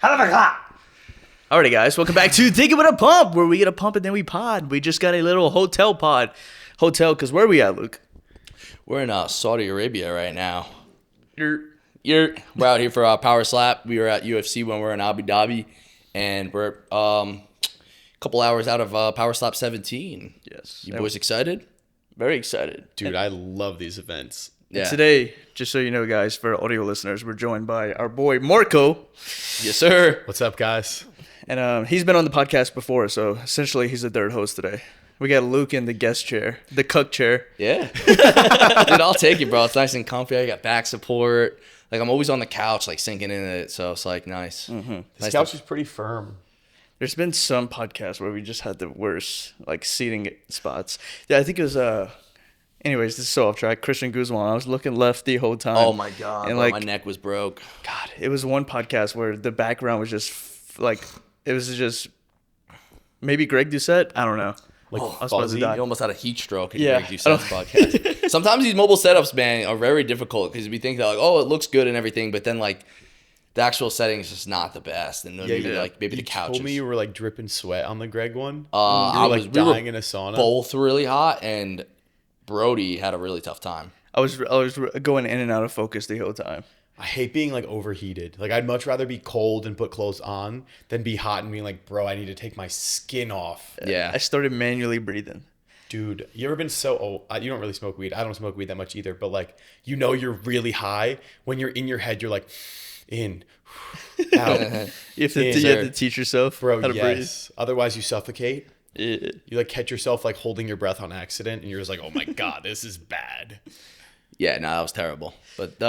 Alrighty, guys, welcome back to Think About a Pump, where we get a pump and then we pod. We just got a little hotel pod. Because where are we at, Luke? We're in Saudi Arabia right now. We're We're out here for Power Slap. We were at UFC when we were in Abu Dhabi, and we're a couple hours out of Power Slap 17. Yes. You boys excited? Very excited. Dude, I love these events. And today, just so you know, guys, for audio listeners, we're joined by our boy Marco. Yes, sir. What's up, guys? And he's been on the podcast before, so essentially he's the third host today. We got Luke in the guest chair, the cook chair. Yeah. Dude, I'll take it, bro. It's nice and comfy. I got back support. Like, I'm always on the couch, like, sinking in it, so it's, like, nice. Mm-hmm. This couch is pretty firm. There's been some podcasts where we just had the worst, like, seating spots. Yeah, I think it was, anyways, this is so off track. Christian Guzman. I was looking left the whole time. Oh, my God. And, Bro, like, my neck was broke. God, it was one podcast where the background was just, like, it was just maybe Greg Doucette? I don't know. Like, I was about to die. You almost had a heat stroke in Yeah. Greg Doucette's podcast. Sometimes these mobile setups, man, are very difficult because we think that, like, oh, it looks good and everything, but then, like, the actual setting is just not the best. And maybe the couch. You told me you were, like, dripping sweat on the Greg one. I was like, dying in a sauna. Both really hot, and Brodie had a really tough time. I was going in and out of focus the whole time. I hate being, like, overheated. Like, I'd much rather be cold and put clothes on than be hot and being like, bro, I need to take my skin off. Yeah. I started manually breathing. Dude, you ever been so old? You don't really smoke weed. I don't smoke weed that much either. But, like, you know you're really high. When you're in your head, you're like, in, out. You have to teach yourself Bro, how to yes. Otherwise, you suffocate. breathe. You, like, catch yourself, like, holding your breath on accident. And you're just like, oh, my God, this is bad. Yeah, no, that was terrible. But,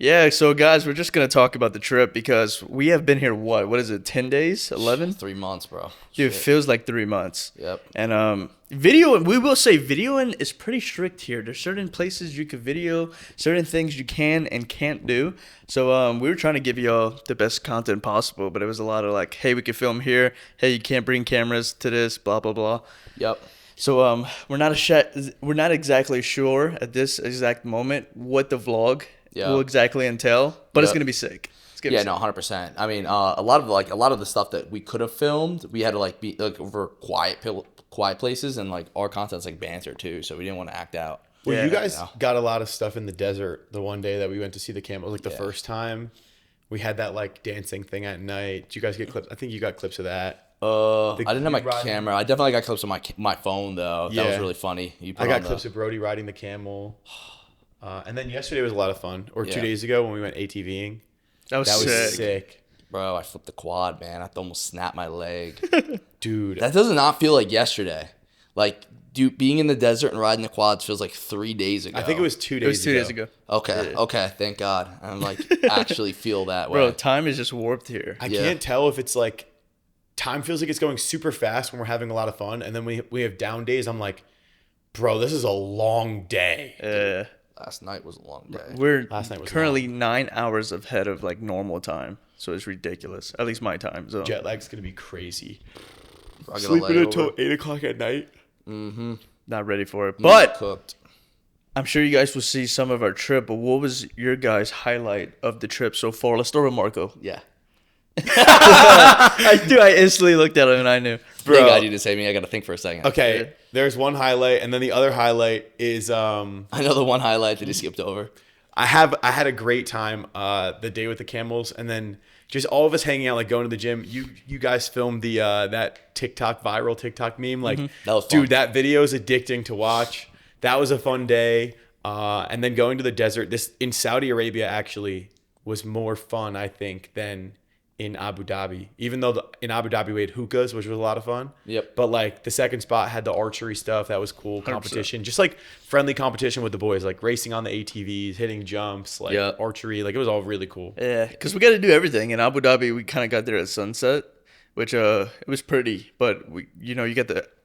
Yeah, so guys, we're just going to talk about the trip because we have been here, what is it, 10 days, 11? 3 months, bro. Dude, it feels like 3 months. Yep. And we will say videoing is pretty strict here. There's certain places you can video, certain things you can and can't do. So we were trying to give y'all the best content possible, but it was a lot of like, hey, we can film here. Hey, you can't bring cameras to this, blah, blah, blah. Yep. So we're not exactly sure at this exact moment what the vlog will exactly entail, but it's gonna be sick. No, 100%. I mean, a lot of the stuff that we could have filmed, we had to like be like over quiet places, and like our content's like banter too, so we didn't want to act out. Well, Yeah, you guys got a lot of stuff in the desert the one day that we went to see the camels. Like the first time we had that like dancing thing at night. Did you guys get clips? I think you got clips of that. I didn't have my camera. I definitely got clips on my phone though. That was really funny. I got clips of Brodie riding the camel. And then yesterday was a lot of fun. Or 2 days ago when we went ATVing. That was sick. Bro, I flipped the quad, man. I almost snapped my leg. Dude. That does not feel like yesterday. Like, dude, being in the desert and riding the quads feels like 3 days ago. I think it was 2 days ago. It was 2 days ago. Okay, thank God. I'm like, actually feel that way. Bro, time is just warped here. I can't tell if it's like, time feels like it's going super fast when we're having a lot of fun. And then we have down days. I'm like, bro, this is a long day. Last night was a long day. We're currently 9 hours ahead of like normal time, so it's ridiculous. At least my time zone. Jet lag's gonna be crazy. Sleeping until 8 o'clock at night. Mm-hmm. Not ready for it, but cooked. I'm sure you guys will see some of our trip. But what was your guys' highlight of the trip so far? Let's start with Marco. Yeah. I instantly looked at him and I knew. Bro, thank God you didn't say me. I got to think for a second. Okay, there's one highlight, and then the other highlight is I know the one highlight that you skipped over. I had a great time the day with the camels, and then just all of us hanging out, like going to the gym. You guys filmed the that viral TikTok meme. Like, that was fun. Dude, that video is addicting to watch. That was a fun day. And then going to the desert. This in Saudi Arabia actually was more fun, I think, than in Abu Dhabi. Even though in Abu Dhabi we had hookahs, which was a lot of fun. Yep. But like the second spot had the archery stuff. That was cool. Competition. 100%. Just like friendly competition with the boys, like racing on the ATVs, hitting jumps, like archery. Like it was all really cool. Yeah, because we got to do everything. In Abu Dhabi, we kind of got there at sunset, which it was pretty. But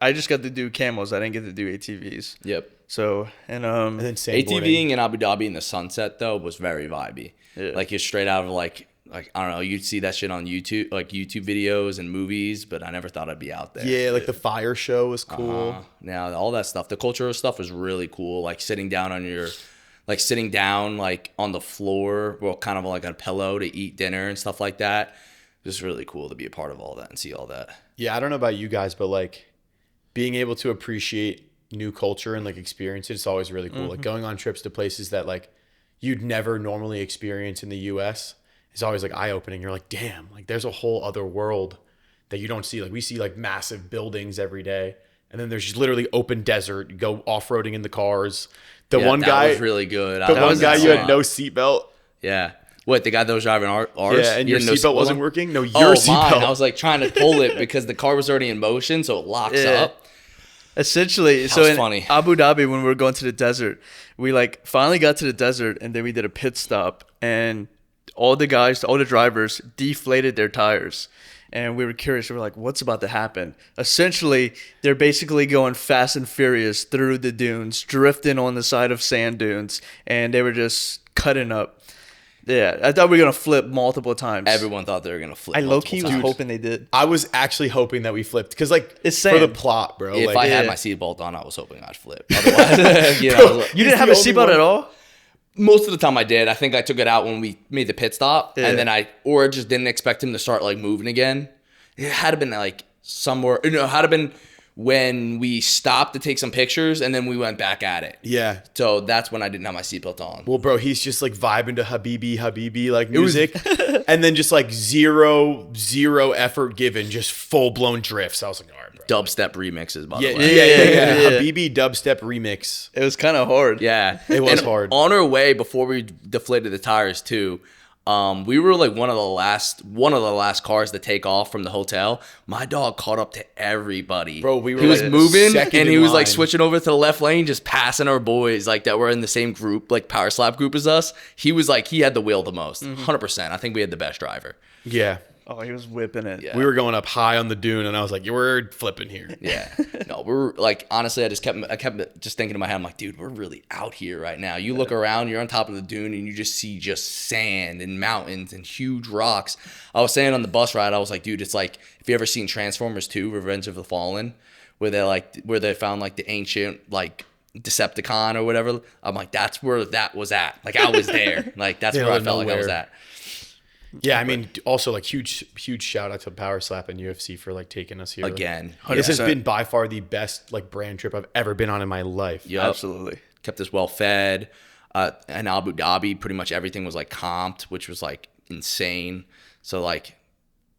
I just got to do camels. I didn't get to do ATVs. Yep. So and then ATVing in Abu Dhabi in the sunset though was very vibey. Yeah. Like you're straight out of like I don't know, you'd see that shit on YouTube, like YouTube videos and movies, but I never thought I'd be out there. Yeah, like the fire show was cool. Now all that stuff, the cultural stuff was really cool. Like sitting down on like sitting down like on the floor, well, kind of like on a pillow to eat dinner and stuff like that. Just really cool to be a part of all that and see all that. Yeah, I don't know about you guys, but like being able to appreciate new culture and like experience it, it's always really cool. Like going on trips to places that like you'd never normally experience in the US is always like eye-opening. You're like, damn, like there's a whole other world that you don't see. Like we see like massive buildings every day, and then there's just literally open desert. You go off-roading in the cars. The Yeah, one that guy was really good. The one guy you had no seatbelt. Yeah. What, the guy that was driving ours? Yeah, and your seatbelt wasn't working? No, your mine. seatbelt. I was like trying to pull it because the car was already in motion, so it locks up. Essentially, so was in funny. Abu Dhabi, when we were going to the desert, we like finally got to the desert, and then we did a pit stop, and all the drivers deflated their tires. And we were curious. We were like, what's about to happen? Essentially, they're basically going fast and furious through the dunes, drifting on the side of sand dunes, and they were just cutting up. Yeah, I thought we were going to flip multiple times. Everyone thought they were going to flip. I low-key was multiple times. hoping they did. I was actually hoping that we flipped because, like, It's for the sand. plot, bro. If like, I had my seatbelt on, I was hoping I'd flip. Otherwise, you know, You didn't have a the only seatbelt one- at all? most of the time I did. I think I took it out when we made the pit stop, Yeah. and then I just didn't expect him to start like moving again. It had to been like somewhere. It had to been when we stopped to take some pictures, and then we went back at it. yeah. So that's when I didn't have my seatbelt on. Well, bro, he's just like vibing to Habibi like music, and then just like zero effort given, just full blown drifts. I was like, all right, bro. Dubstep remixes, by Yeah, the way. yeah. Yeah. Habibi dubstep remix. It was kind of hard. Yeah, It was And hard. On our way before we deflated the tires too, we were like one of the last cars to take off from the hotel. My dog caught up to everybody. Bro, we were he was like moving second and in he was like line. switching over to the left lane, just passing our boys like that were in the same group, like power slap group as us. He was like he had the wheel the most, 100%. I think we had the best driver. Yeah. Oh, he was whipping it. Yeah. We were going up high on the dune, and I was like, we're flipping here. Yeah. No, we're like, honestly, I kept just thinking in my head, I'm like, dude, we're really out here right now. You look around, you're on top of the dune, and you just see just sand and mountains and huge rocks. I was saying on the bus ride, I was like, dude, it's like, if you ever seen Transformers 2, Revenge of the Fallen, where they found like the ancient, like, Decepticon or whatever. I'm like, that's where that was at. Like, I was there. Like, that's Yeah, where I like felt like I was nowhere. at. Yeah, I mean, also like huge shout out to Power Slap and UFC for like taking us here Again. This has 100%. been by far the best like brand trip I've ever been on in my life. Yep. Absolutely. Kept us well fed. And Abu Dhabi, pretty much everything was like comped, which was like insane. So like,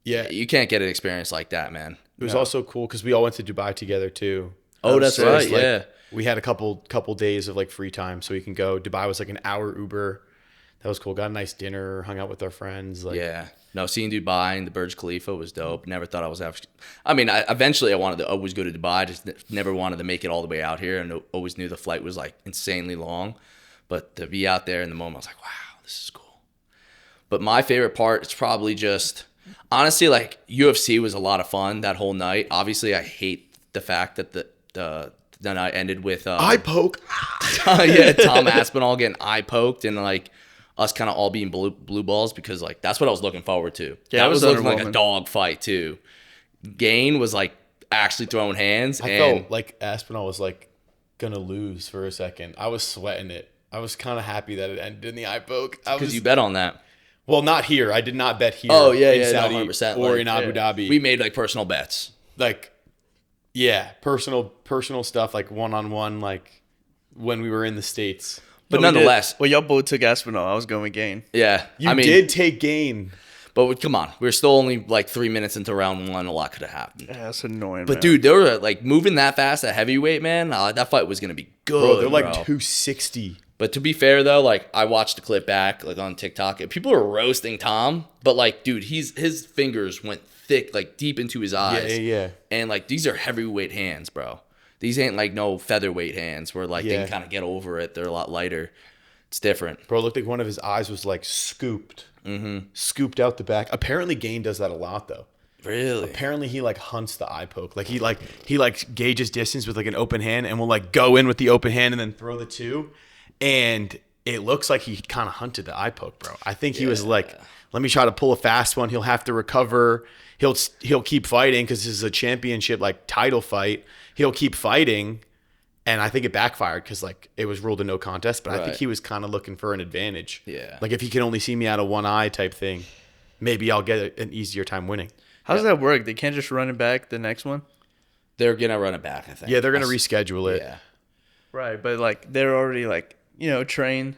Yeah, you can't get an experience like that, man. it was also cool because we all went to Dubai together too. Oh, that's So it's right. like, Yeah. we had a couple days of like free time, so we can go. Dubai was like an hour Uber. That was cool. Got a nice dinner, hung out with our friends. Like, Yeah. No, seeing Dubai and the Burj Khalifa was dope. Never thought I was ever. I mean, eventually I wanted to always go to Dubai. Just never wanted to make it all the way out here, and always knew the flight was like insanely long. But to be out there in the moment, I was like, wow, this is cool. But my favorite part is probably just honestly like UFC was a lot of fun that whole night. Obviously, I hate the fact that the night ended with eye poke. yeah, Tom Aspinall getting eye poked and like us kind of all being blue balls because like that's what I was looking forward to. Yeah, that it was was looking like a underwhelming. dog fight too. Gain was like actually throwing hands I and felt like Aspinall was like gonna lose for a second. I was sweating it. I was kind of happy that it ended in the eye poke. because you bet on that. Well, not here. I did not bet here. Oh yeah, in yeah, Saudi 100%. or like, in Abu Dhabi. We made like personal bets. Like, yeah, personal stuff, like one-on-one, like when we were in the States. But No, we did. nonetheless, Well, y'all both took Aspinall. I was going with Gain. yeah. You I mean, did take Gain. but come on, we were still only like 3 minutes into round one. A lot could have happened. Yeah, that's annoying. But dude, they were like moving that fast at heavyweight, man. That fight was gonna be good. Bro, they're like bro. 260. But to be fair though, like I watched the clip back like on TikTok and people are roasting Tom, but like dude, his fingers went thick, like deep into his eyes. Yeah. And like these are heavyweight hands, bro. These ain't like no featherweight hands where like they Yeah. can kind of get over it. They're a lot lighter. It's different. Bro, it looked like one of his eyes was like scooped. Mm-hmm. Scooped out the back. Apparently Gain does that a lot though. Really? Apparently he like hunts the eye poke. Like he gauges distance with like an open hand and will like go in with the open hand and then throw the two. And it looks like he kind of hunted the eye poke, bro. I think he was like, let me try to pull a fast one. He'll have to recover. He'll keep fighting because this is a championship like title fight. He'll keep fighting. And I think it backfired because like it was ruled a no contest, but I think Right. he was kind of looking for an advantage. Yeah. Like if he can only see me out of one eye type thing, maybe I'll get an easier time winning. How does that work? They can't just run it back the next one? They're gonna run it back, I think. Yeah, they're gonna reschedule it. Yeah. Right, but like they're already like, trained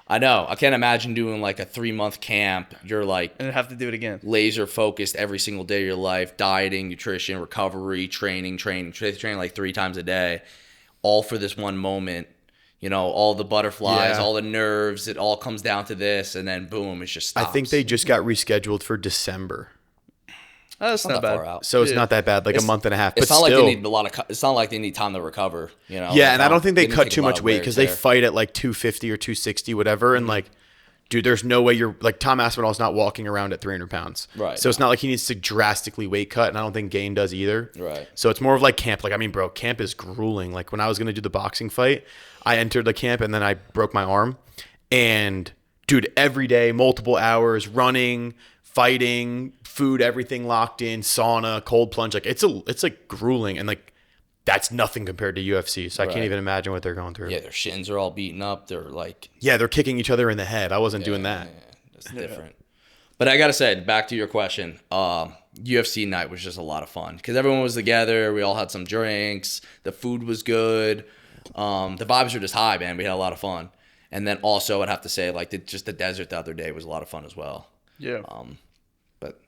I know. I can't imagine doing like a 3-month camp. You're like and have to do it again. laser focused every single day of your life, dieting, nutrition, recovery, training like 3 times a day, all for this one moment. All the butterflies, Yeah. all the nerves, it all comes down to this, and then boom, it just stops. I think they just got rescheduled for December. Oh, that's not that bad. far out. So it's Yeah. not that bad, like a month and a half. But It's not still, like they need a lot of. It's not like they need time to recover. yeah, and I don't think they didn't cut take a too lot much of weight wear because and they tear. fight at like 250 or 260, whatever. And like, dude, there's no way you're like Tom Aspinall's not walking around at 300 pounds. Right. So it's not like he needs to drastically weight cut, and I don't think Gain does either. Right. So it's more of like camp. Like, I mean, bro, camp is grueling. Like when I was going to do the boxing fight, I entered the camp and then I broke my arm. And dude, every day, multiple hours, running, fighting, food, everything locked in, sauna, cold plunge. Like it's like grueling, and like that's nothing compared to UFC. So I can't Right. even imagine what they're going through. Yeah, their shins are all beaten up. They're like Yeah, they're kicking each other in the head. I wasn't doing that. It's different. But I gotta say, back to your question, UFC night was just a lot of fun because everyone was together. We all had some drinks. The food was good. The vibes were just high, man. We had a lot of fun. And then also, I'd have to say, like just the desert the other day was a lot of fun as well. Yeah. But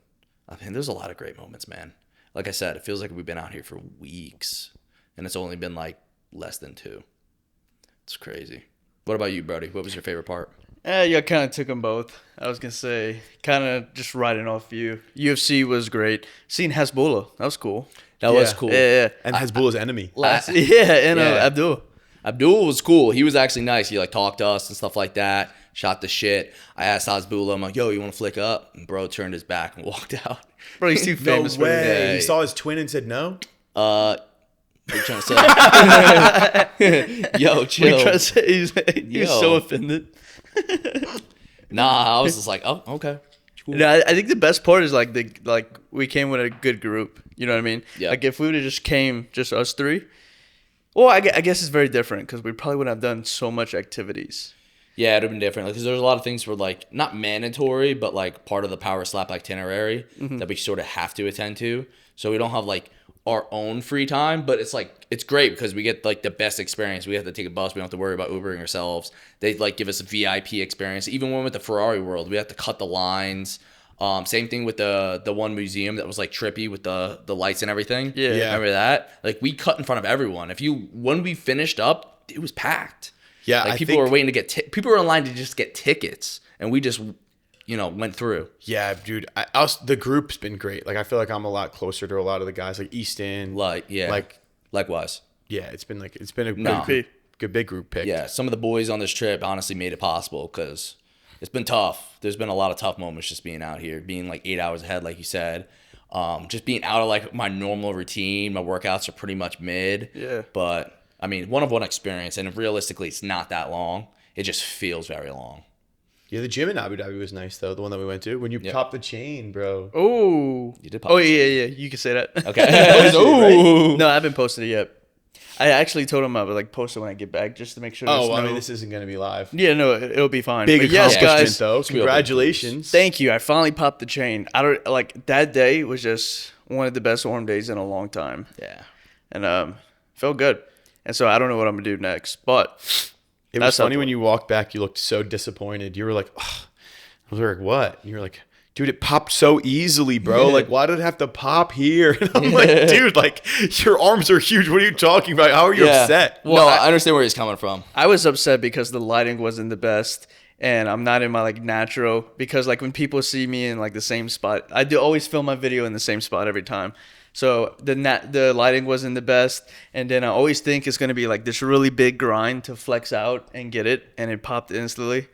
I mean, there's a lot of great moments, man. Like I said, it feels like we've been out here for weeks, and it's only been like less than 2. It's crazy. What about you, Brodie? What was your favorite part? Yeah, I kind of took them both. I was going to say, kind of just riding off you. UFC was great. Seeing Hasbulla, that was cool. That was cool. Yeah. And Hezbollah's enemy. And Abdul. Abdul was cool. He was actually nice. He like talked to us and stuff like that. Shot the shit. I asked Hasbulla, I'm like, yo, you want to flick up? And bro turned his back and walked out. Bro, he's too No famous for way. that. Yeah. He saw his twin and said no? What are you trying to say? Yo, We chill. try to say he was Yo. so offended. Nah, I was just like, oh, okay. Cool. No, I think the best part is like we came with a good group. You know what I mean? Yeah. Like if we would have just came just us three, well, I guess it's very different because we probably wouldn't have done so much activities. Yeah, it would have been different because there's a lot of things were like not mandatory, but like part of the Power Slap itinerary that we sort of have to attend to. So we don't have like our own free time, but it's like it's great because we get like the best experience. We have to take a bus. We don't have to worry about Ubering ourselves. They like give us a VIP experience. Even when with the Ferrari World, we have to cut the lines. Same thing with the one museum that was like trippy with the lights and everything. Yeah. Remember that? Like we cut in front of everyone. When we finished up, it was packed. Yeah, Like I people think- were waiting to get people were in line to just get tickets, and we just went through. Yeah, dude. The group's been great. Like I feel like I'm a lot closer to a lot of the guys, like Easton. Likewise. Yeah, it's been a No. good big group pick. Yeah, some of the boys on this trip honestly made it possible because it's been tough. There's been a lot of tough moments just being out here, being like 8 hours ahead, like you said. Just being out of like my normal routine. My workouts are pretty much mid. Yeah. But I mean, one experience, and realistically, it's not that long. It just feels very long. Yeah, the gym in Abu Dhabi was nice though. The one that we went to when you popped the chain, bro. Oh, You did pop oh the yeah. You can say that. Okay. Ooh. No, I haven't posted it yet. I actually told him I would like post it when I get back just to make sure. Oh, there's well, I no- mean, this isn't gonna be live. Yeah, no, it'll be fine. Big But yes, accomplishment guys. though. be Congratulations. Thank you. I finally popped the chain. I don't like that day was just one of the best warm days in a long time, Yeah. and felt good. And so I don't know what I'm gonna do next, but It That's was funny up- when you walked back. You looked so disappointed. You were like, "Ugh." I was like, what? And you were like, dude, it popped so easily, bro. Like, why did it have to pop here? And I'm like, dude, like, your arms are huge. What are you talking about? How are you upset? Well, I understand where he's coming from. I was upset because the lighting wasn't the best, and I'm not in my like natural. Because like when people see me in like the same spot, I do always film my video in the same spot every time. So the lighting wasn't the best, and then I always think it's gonna be like this really big grind to flex out and get it, and it popped instantly.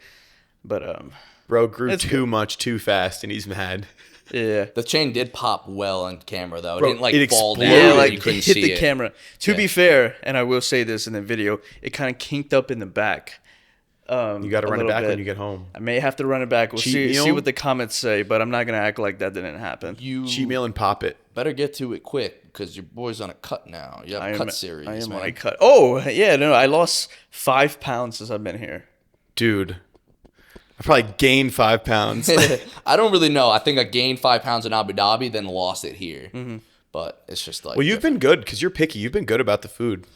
But Bro grew That's too much too fast, and he's mad. yeah. The chain did pop well on camera, though. It Bro, didn't like it fall down. exploded. Yeah, and like you it couldn't hit see the it. camera. To Yeah. be fair, and I will say this in the video, it kind of kinked up in the back. You got to a run it little back when bit. you get home. I may have to run it back. We'll Cheat see meal? what the comments say, but I'm not gonna act like that didn't happen. You Cheat meal and pop it. better get to it quick because your boy's on a cut now. You have I a am, cut series, I am man. on a cut. Oh, yeah, no, I lost 5 pounds since I've been here. Dude, I probably gained 5 pounds. I don't really know. I think I gained 5 pounds in Abu Dhabi, then lost it here. But it's just like... Well, you've been good because you're picky. You've been good about the food.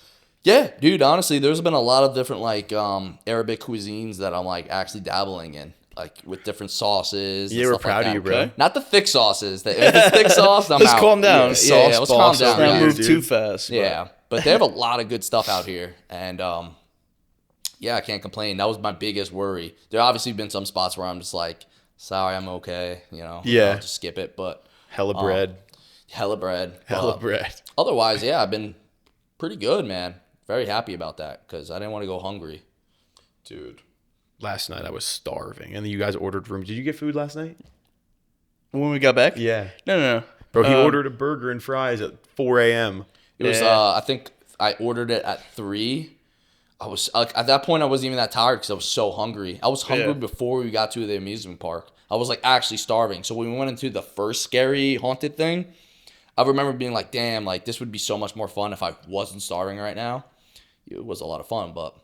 Yeah, dude, honestly, there's been a lot of different, like, Arabic cuisines that I'm, like, actually dabbling in. Like, with different sauces. Yeah, we're proud of you, bro. Not the thick sauces. If it's thick sauce, I'm Let's out. calm down. Yeah, let's calm down. Not Yeah, move dude. too fast. yeah, but they have a lot of good stuff out here. And, yeah, I can't complain. That was my biggest worry. There obviously been some spots where I'm just like, sorry, I'm okay. You know, Yeah. I'll just skip it. But Hella bread. hella bread. Hella bread. Otherwise, yeah, I've been pretty good, man. Very happy about that because I didn't want to go hungry. Dude. Last night I was starving. And then you guys ordered room. Did you get food last night? When we got back? Yeah. No. Bro, he ordered a burger and fries at 4 a.m. It was, Yeah. I think I ordered it at 3. I was at that point I wasn't even that tired because I was so hungry. I was hungry before we got to the amusement park. I was like actually starving. So when we went into the first scary haunted thing, I remember being like, damn, like this would be so much more fun if I wasn't starving right now. It was a lot of fun, but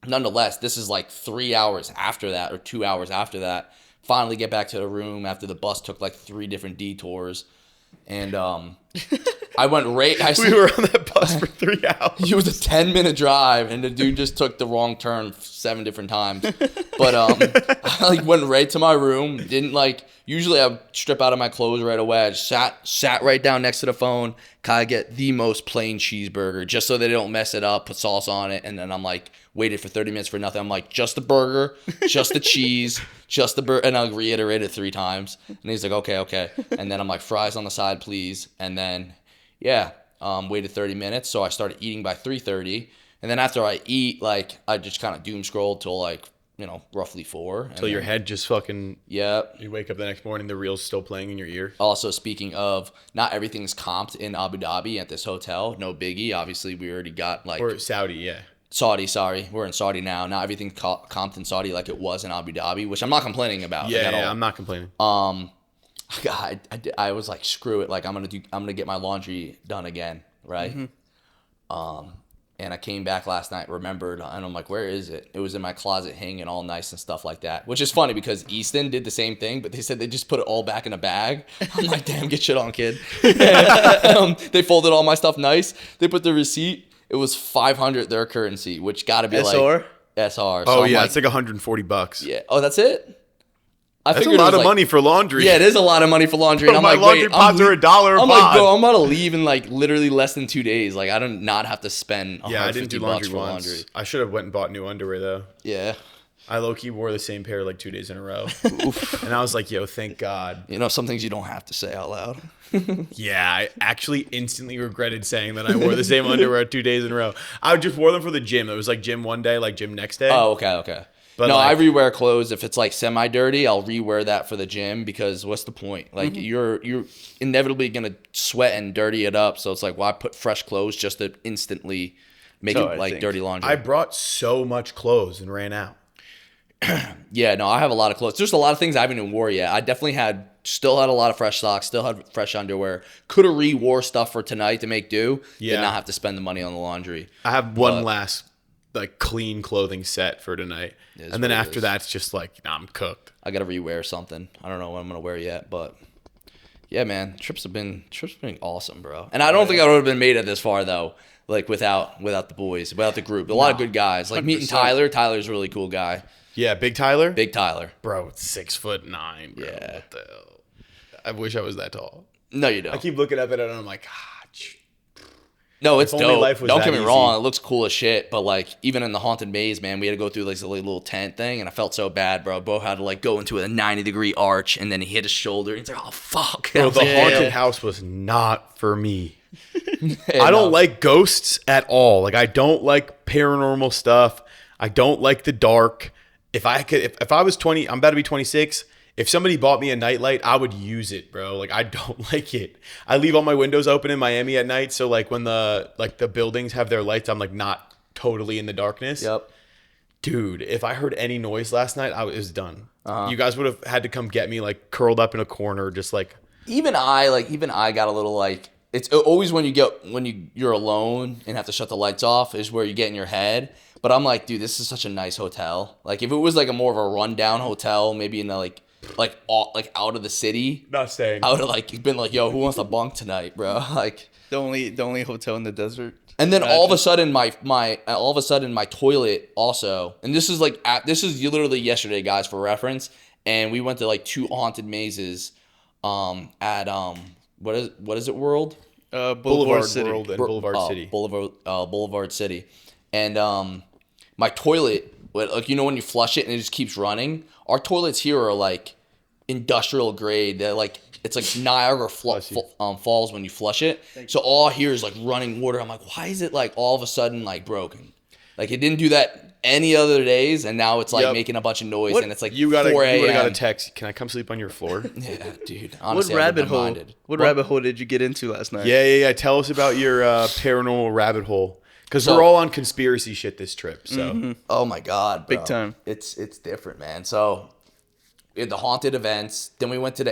nonetheless, this is like 3 hours after that or 2 hours after that. Finally get back to the room after the bus took like 3 different detours. And I went right. We were on that bus for 3 hours. It was a 10-minute drive, and the dude just took the wrong turn 7 different times. But I like went right to my room. Didn't like. Usually I strip out of my clothes right away. I just sat right down next to the phone. Kind of get the most plain cheeseburger, just so they don't mess it up. Put sauce on it, and then I'm like waited for 30 minutes for nothing. I'm like just the burger, just the cheese, just the burger, and I'll reiterate it 3 times. And he's like, okay. And then I'm like fries on the side, please. And then yeah, waited 30 minutes. So I started eating by 3:30, and then after I eat, like I just kind of doom scrolled till like roughly 4. Until your head just fucking... Yeah. You wake up the next morning, the reel's still playing in your ear. Also, speaking of, not everything's comped in Abu Dhabi at this hotel. No biggie. Obviously, we already got like... Or Saudi, yeah. Saudi, sorry. We're in Saudi now. Not everything comped in Saudi like it was in Abu Dhabi, which I'm not complaining about. Yeah, like, at all. I'm not complaining. I was like, screw it. Like, I'm gonna get my laundry done again, right? And I came back last night, remembered, and I'm like, where is it? It was in my closet hanging all nice and stuff like that. Which is funny because Easton did the same thing, but they said they just put it all back in a bag. I'm like, damn, get shit on, kid. They folded all my stuff nice. They put the receipt. It was $500 their currency, which got to be SR? like... SR. Oh, yeah, it's like $140. Yeah. Oh, that's it? That's a lot of money for laundry. Yeah, it is a lot of money for laundry. Bro, And I'm my like, laundry wait, pods are $1 a pod. I'm like, bro, I'm about to leave in like literally less than 2 days. Like, I do not have to spend $150 Yeah, I didn't do laundry for once. laundry. I should have went and bought new underwear, though. Yeah. I low-key wore the same pair like 2 days in a row. And I was like, yo, thank God. Some things you don't have to say out loud. Yeah, I actually instantly regretted saying that I wore the same underwear 2 days in a row. I just wore them for the gym. It was like gym one day, like gym next day. Oh, okay. But no, like, I rewear clothes. If it's like semi-dirty, I'll rewear that for the gym because what's the point? Like you're inevitably gonna sweat and dirty it up. So it's like, why put fresh clothes just to instantly make it like dirty laundry? I brought so much clothes and ran out. Yeah, no, I have a lot of clothes. There's a lot of things I haven't even wore yet. I definitely still had a lot of fresh socks, still had fresh underwear. Could have re-wore stuff for tonight to make do. Yeah. Did not have to spend the money on the laundry. I have one last like clean clothing set for tonight. And then after that, it's just like, nah, I'm cooked. I got to re-wear something. I don't know what I'm going to wear yet, but yeah, man, trips have been awesome, bro. And I don't think I would have been made it this far though. Like without the boys, without the group. A lot of good guys. Like meeting 100%. Tyler. Tyler's a really cool guy. Yeah, Big Tyler? Big Tyler. Bro, 6'9", bro. Yeah. What the hell? I wish I was that tall. No, you don't. I keep looking up at it and I'm like, No, it's If only dope. life was Don't that get me easy. wrong. It looks cool as shit. But like even in the haunted maze, man, we had to go through like this little tent thing, and I felt so bad, bro. Bo had to like go into a 90-degree arch, and then he hit his shoulder. He's like, oh fuck. bro, the Yeah. haunted house was not for me. Yeah, I don't no. like ghosts at all. Like I don't like paranormal stuff. I don't like the dark. If I was 20, I'm about to be 26. If somebody bought me a nightlight, I would use it, bro. Like I don't like it. I leave all my windows open in Miami at night, so like when the buildings have their lights, I'm like not totally in the darkness. Yep. Dude, if I heard any noise last night, it was done. You guys would have had to come get me like curled up in a corner, just like Even I got a little like it's always when you're alone and have to shut the lights off is where you get in your head. But I'm like, dude, this is such a nice hotel. Like if it was like a more of a rundown hotel, maybe in the like out of the city, Not saying. I would have like been like, yo, who wants to bunk tonight, bro? Like The only hotel in the desert. and then all of a sudden my toilet also, and this is literally yesterday, guys, for reference, and we went to like 2 haunted mazes at what is it, World? Boulevard City. World and Boulevard City. Boulevard City. And my toilet, like, you know when you flush it and it just keeps running? Our toilets here are like industrial grade. They're like, it's like Niagara Falls when you flush it. So all I hear is like running water. I'm like, why is it like all of a sudden like broken? Like it didn't do that any other days, and now it's like making a bunch of noise, and it's like 4 a.m. You got a text. Can I come sleep on your floor? Yeah, dude. Honestly, What rabbit hole did you get into last night? Yeah. Tell us about your paranormal rabbit hole. Because we're all on conspiracy shit this trip. So Oh my God, bro. Big time. It's different, man. So we had the haunted events. Then I want to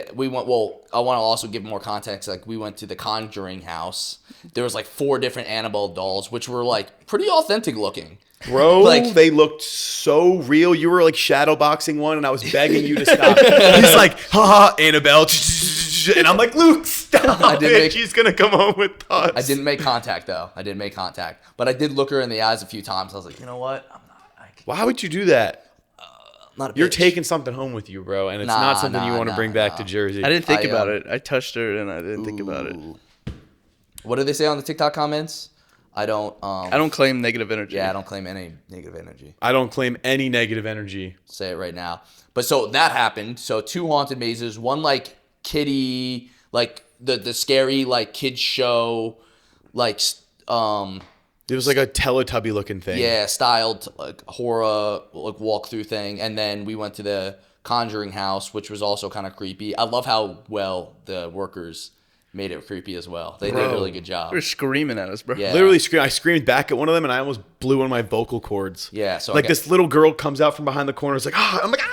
also give more context. Like we went to the Conjuring house. There was like 4 different Annabelle dolls, which were like pretty authentic looking. Bro, Like- they looked so real. You were like shadow boxing one, and I was begging you to stop. He's like, haha, Annabelle. And I'm like, Luke, stop it. She's going to come home with us. I didn't make contact though. But I did look her in the eyes a few times. I was like, you know what? Why would you do that? Not a You're bitch. taking something home with you, bro, and it's Nah, not something you nah, want to nah, bring back nah. to Jersey. I didn't think I, about it. I touched her and I didn't think about it. What do they say on the TikTok comments? I don't claim negative energy. Yeah, I don't claim any negative energy. I don't claim any negative energy. Say it right now. But so that happened. So 2 haunted mazes, one like kiddie, like the scary like kids show, like It was like a Teletubby looking thing. yeah, styled like horror like walkthrough thing, and then we went to the Conjuring house, which was also kind of creepy. I love how well the workers made it creepy as well. They did a really good job. They were screaming at us, bro. Yeah. Literally, I screamed back at one of them, and I almost blew one of my vocal cords. Yeah, so like this little girl comes out from behind the corner. It's like, ah! I'm like, ah!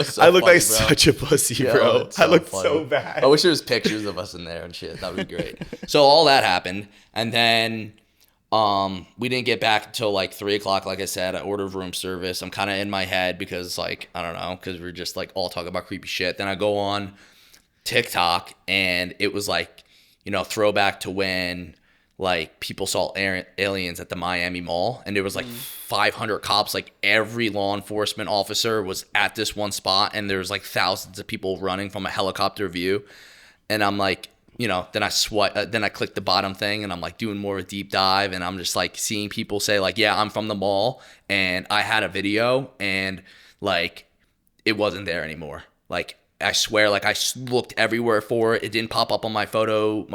So I look funny, like bro. such a pussy, Yeah, bro. it's I look funny. so bad. I wish there was pictures of us in there and shit. That would be great. So all that happened, and then we didn't get back until like 3:00. Like I said, I ordered room service. I'm kind of in my head because like I don't know, because we're just like all talking about creepy shit. Then I go on TikTok, and it was like, you know, throwback to when like people saw aliens at the Miami Mall, and there was like 500 cops. Like every law enforcement officer was at this one spot, and there's like thousands of people running from a helicopter view. And I'm like, you know, then I click the bottom thing, and I'm like doing more of a deep dive, and I'm just like seeing people say like, yeah, I'm from the mall, and I had a video, and like it wasn't there anymore. Like I swear, like I looked everywhere for it. It didn't pop up on my photo,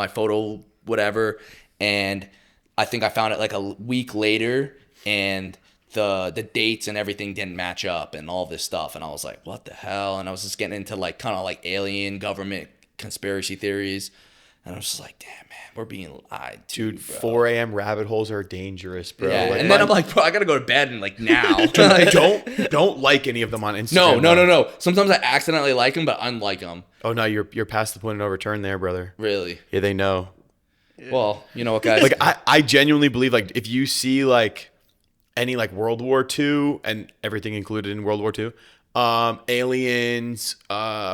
whatever. And I think I found it like a week later, and the dates and everything didn't match up and all this stuff. And I was like, what the hell? And I was just getting into like kind of like alien government conspiracy theories. And I was just like, damn, man, we're being lied to, Dude, bro. 4 a.m. rabbit holes are dangerous, bro. Yeah. Like, And then I'm like, bro, I got to go to bed and like now. don't like any of them on Instagram. No. Sometimes I accidentally like them, but unlike them. Oh, no, you're past the point of no return there, brother. Really? Yeah, they know. Well, you know what, guys? Like I genuinely believe like if you see like any like World War II and everything included in World War II, aliens,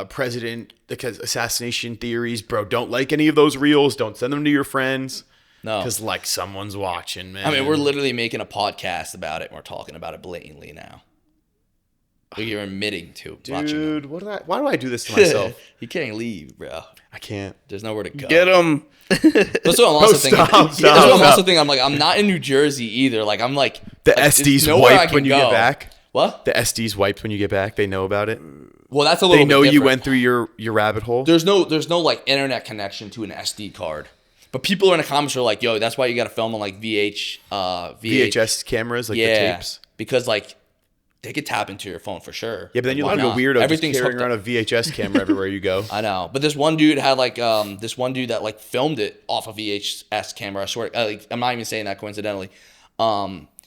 president assassination theories, bro, don't like any of those reels. Don't send them to your friends. No. Because like someone's watching, man. I mean, we're literally making a podcast about it, and we're talking about it blatantly now. You're admitting to watching them. Dude, why do I do this to myself? You can't leave, bro. I can't. There's nowhere to go. Get them. That's what I'm also thinking. stop. That's what I'm also thinking. I'm like, I'm not in New Jersey either. Like, I'm like, The like, there's SD's nowhere I wiped can when you go. get back. What? The SD's wiped when you get back. They know about it. Well, that's a little. They bit know you different. went through your rabbit hole. There's no like internet connection to an SD card. But people in the comments are like, yo, that's why you got to film on like VHS cameras, like the tapes. Because like they could tap into your phone for sure. Yeah, but then you Why look like a not? weirdo just Everything's carrying hooked around up. a VHS camera everywhere you go. I know, but this one dude had like this one dude that like filmed it off a VHS camera. I swear, like, I'm not even saying that coincidentally.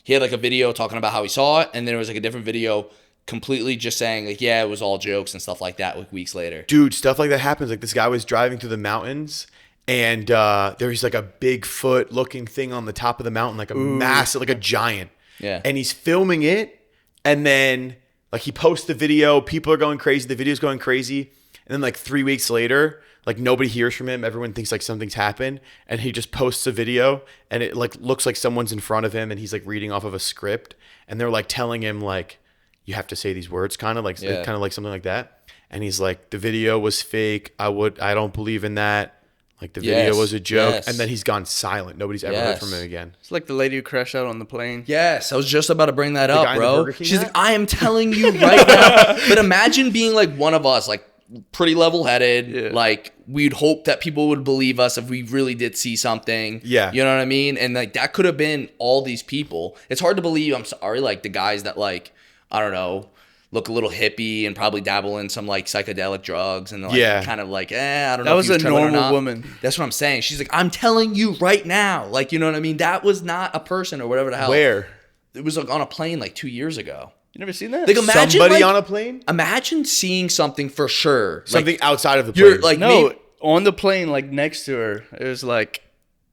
He had like a video talking about how he saw it, and then there was like a different video completely just saying like, yeah, it was all jokes and stuff like that. Like weeks later, Dude, stuff like that happens. Like this guy was driving through the mountains, and there's like a Bigfoot looking thing on the top of the mountain, like a massive, like a giant. Yeah. And he's filming it, and then like he posts the video. People are going crazy. The video's going crazy, and then like 3 weeks later, like nobody hears from him. Everyone thinks like something's happened, and he just posts a video, and it like looks like someone's in front of him, and he's like reading off of a script, and they're like telling him like, you have to say these words, kind of like something like that. And he's like, the video was fake. I don't believe in that. Like the video was a joke. Yes. And then he's gone silent. Nobody's ever heard from him again. It's like the lady who crashed out on the plane. Yes, I was just about to bring that guy up, in the bro. Burger King She's hat? like, I am telling you right now. But imagine being like one of us, like pretty level-headed. Yeah. Like we'd hope that people would believe us if we really did see something. Yeah. You know what I mean? And like that could have been all these people. It's hard to believe, I'm sorry, like the guys that like, I don't know, look a little hippie and probably dabble in some like psychedelic drugs and like kind of like, I don't know. That was if a he trolling or normal not. woman. That's what I'm saying. She's like, I'm telling you right now. Like, you know what I mean? That was not a person or whatever the hell. Where? It was like on a plane like 2 years ago. You never seen that? Like imagine Somebody like, on a plane? Imagine seeing something for sure. Something like, outside of the you're plane. like no, maybe, on the plane, like next to her. It was like,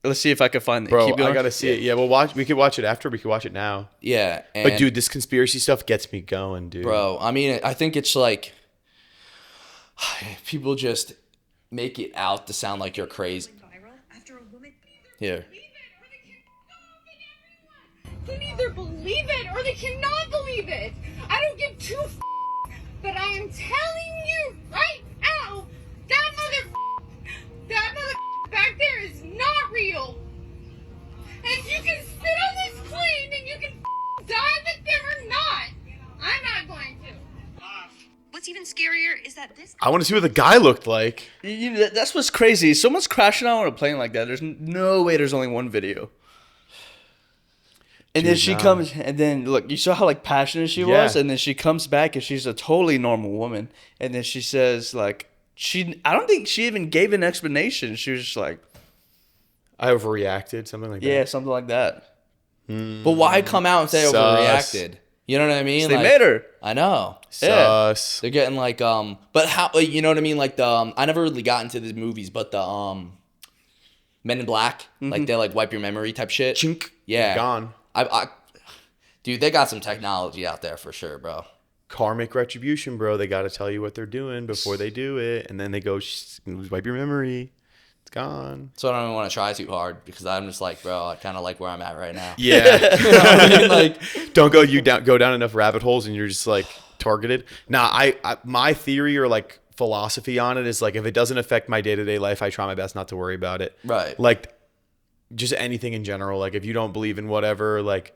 let's see if I can find it. Bro, Keep going. I gotta see it. Yeah, we could watch it after. We could watch it now. yeah. And, But dude, this conspiracy stuff gets me going, dude. bro, I mean, I think it's like people just make it out to sound like you're crazy. Here. Can either believe it or they cannot believe it. I don't give two but I am telling you right now, that mother back there is not real. And you can spit on this plane and you can die with them or not. I'm not going to. What's even scarier is that this I want to see what the guy looked like. That's what's crazy. Someone's crashing out on a plane like that. There's no way there's only one video. And then she comes, and then look, you saw how like passionate she was, and then she comes back and she's a totally normal woman, and then she says like I don't think she even gave an explanation. She was just like, I overreacted, something like that. yeah, something like that. But why come out and say Sus. overreacted? You know what I mean? So they Like, made her. I know. Sus. They're getting like but how, like, you know what I mean? Like the I never really got into the movies, but the Men in Black, like they like wipe your memory type shit. Chink. Yeah. Gone. Dude, they got some technology out there for sure, bro. Karmic retribution, bro. They got to tell you what they're doing before they do it, and then they go wipe your memory. It's gone. So I don't even want to try too hard because I'm just like, bro, I kind of like where I'm at right now. Yeah. You know what I mean? Like, Don't go down enough rabbit holes, and you're just like targeted. Nah, I my theory or like philosophy on it is like if it doesn't affect my day-to-day life, I try my best not to worry about it. right. Like just anything in general. Like if you don't believe in whatever, like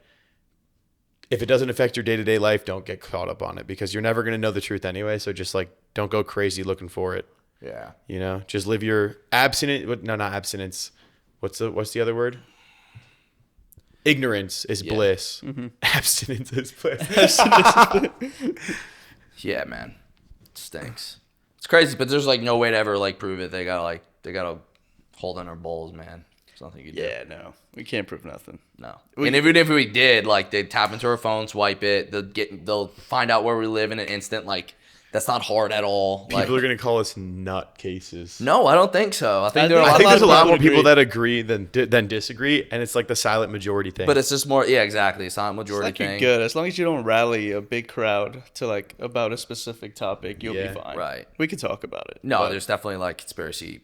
if it doesn't affect your day-to-day life, don't get caught up on it because you're never going to know the truth anyway. So just like don't go crazy looking for it. Yeah. You know, just live your abstinent. No, not abstinence. What's the other word? Ignorance is bliss. Abstinence is bliss. Yeah, man. It stinks. It's crazy, but there's like no way to ever like prove it. They gotta hold on our balls, man. There's nothing you can do. Yeah, no, we can't prove nothing. No. And even if we did, like they'd tap into our phone, swipe it, they'll find out where we live in an instant. Like that's not hard at all. People are gonna call us nut cases. No, I don't think so. I think I think there's a lot more people agree. that agree than disagree, and it's like the silent majority thing. But it's just more, yeah, exactly. It's not a majority Like you're thing. good as long as you don't rally a big crowd to like about a specific topic. You'll Yeah. be fine. Right. We can talk about it. No, but there's definitely like conspiracy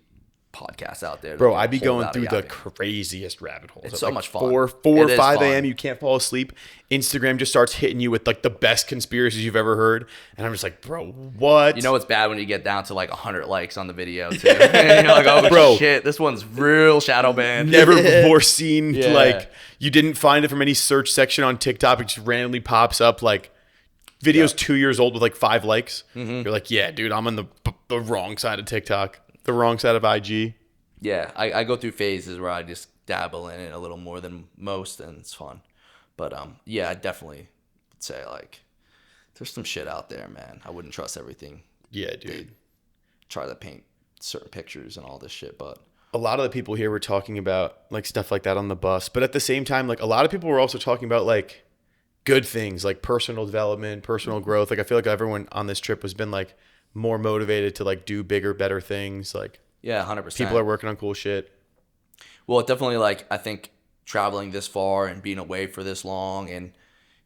podcasts out there. that Bro, get I'd be a whole going lot through of the yapping. craziest rabbit holes. It's At so like much fun. 4 It or is 5 fun. a.m. You can't fall asleep. Instagram just starts hitting you with like the best conspiracies you've ever heard, and I'm just like, bro, what? You know it's bad when you get down to like 100 likes on the video too. And you're like, oh Bro. shit, this one's real shadow banned. never before seen Yeah. like you didn't find it from any search section on TikTok. It just randomly pops up like videos 2 years old with like 5 likes. You're like, yeah, dude, I'm on the wrong side of TikTok, the wrong side of IG. Yeah, I go through phases where I just dabble in it a little more than most, and it's fun. But yeah, I definitely would say like there's some shit out there, man. I wouldn't trust everything. Yeah, dude. Try to paint certain pictures and all this shit, but A lot of the people here were talking about like stuff like that on the bus, but at the same time, like a lot of people were also talking about like good things, like personal development, personal growth. Like I feel like everyone on this trip has been like more motivated to like do bigger, better things. Like Yeah, 100%. People are working on cool shit. Well, it definitely, like, I think traveling this far and being away for this long and,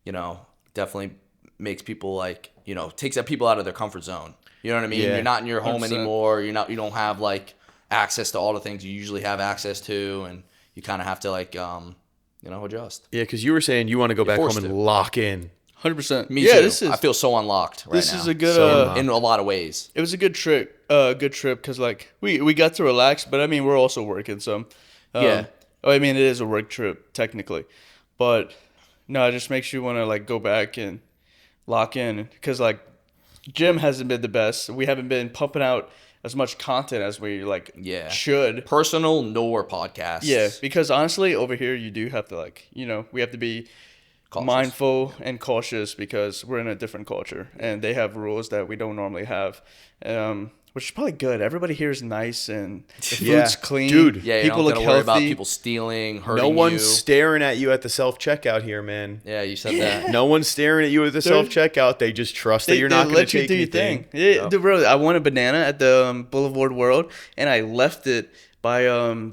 you know, definitely makes people, like, you know, takes people out of their comfort zone. You know what I mean? Yeah. You're not in your home 100%. anymore. You don't have, like, access to all the things you usually have access to, and you kind of have to, like, adjust. Yeah, because you were saying you want to go back home forced and to. lock in. 100%. Me yeah, too. this is. I feel so unlocked right this now. is a good. So in a lot of ways. It was a good trip. Good trip because like we got to relax, but I mean we're also working some. Yeah. I mean it is a work trip technically, but no, it just makes you want to like go back and lock in because like gym hasn't been the best. We haven't been pumping out as much content as we like should. Personal nor podcasts. Yeah, because honestly, over here you do have to like we have to be mindful and cautious because we're in a different culture and they have rules that we don't normally have, which is probably good. Everybody here is nice and the food's clean. Dude. Yeah, people you look don't healthy. worry about people stealing, hurting No one's you. staring at you at the self-checkout here, man. Yeah, you said that. No one's staring at you at the self-checkout. They just trust that you're not going to let you take do your anything. thing. Yeah, dude, bro, I won a banana at the Boulevard World and I left it by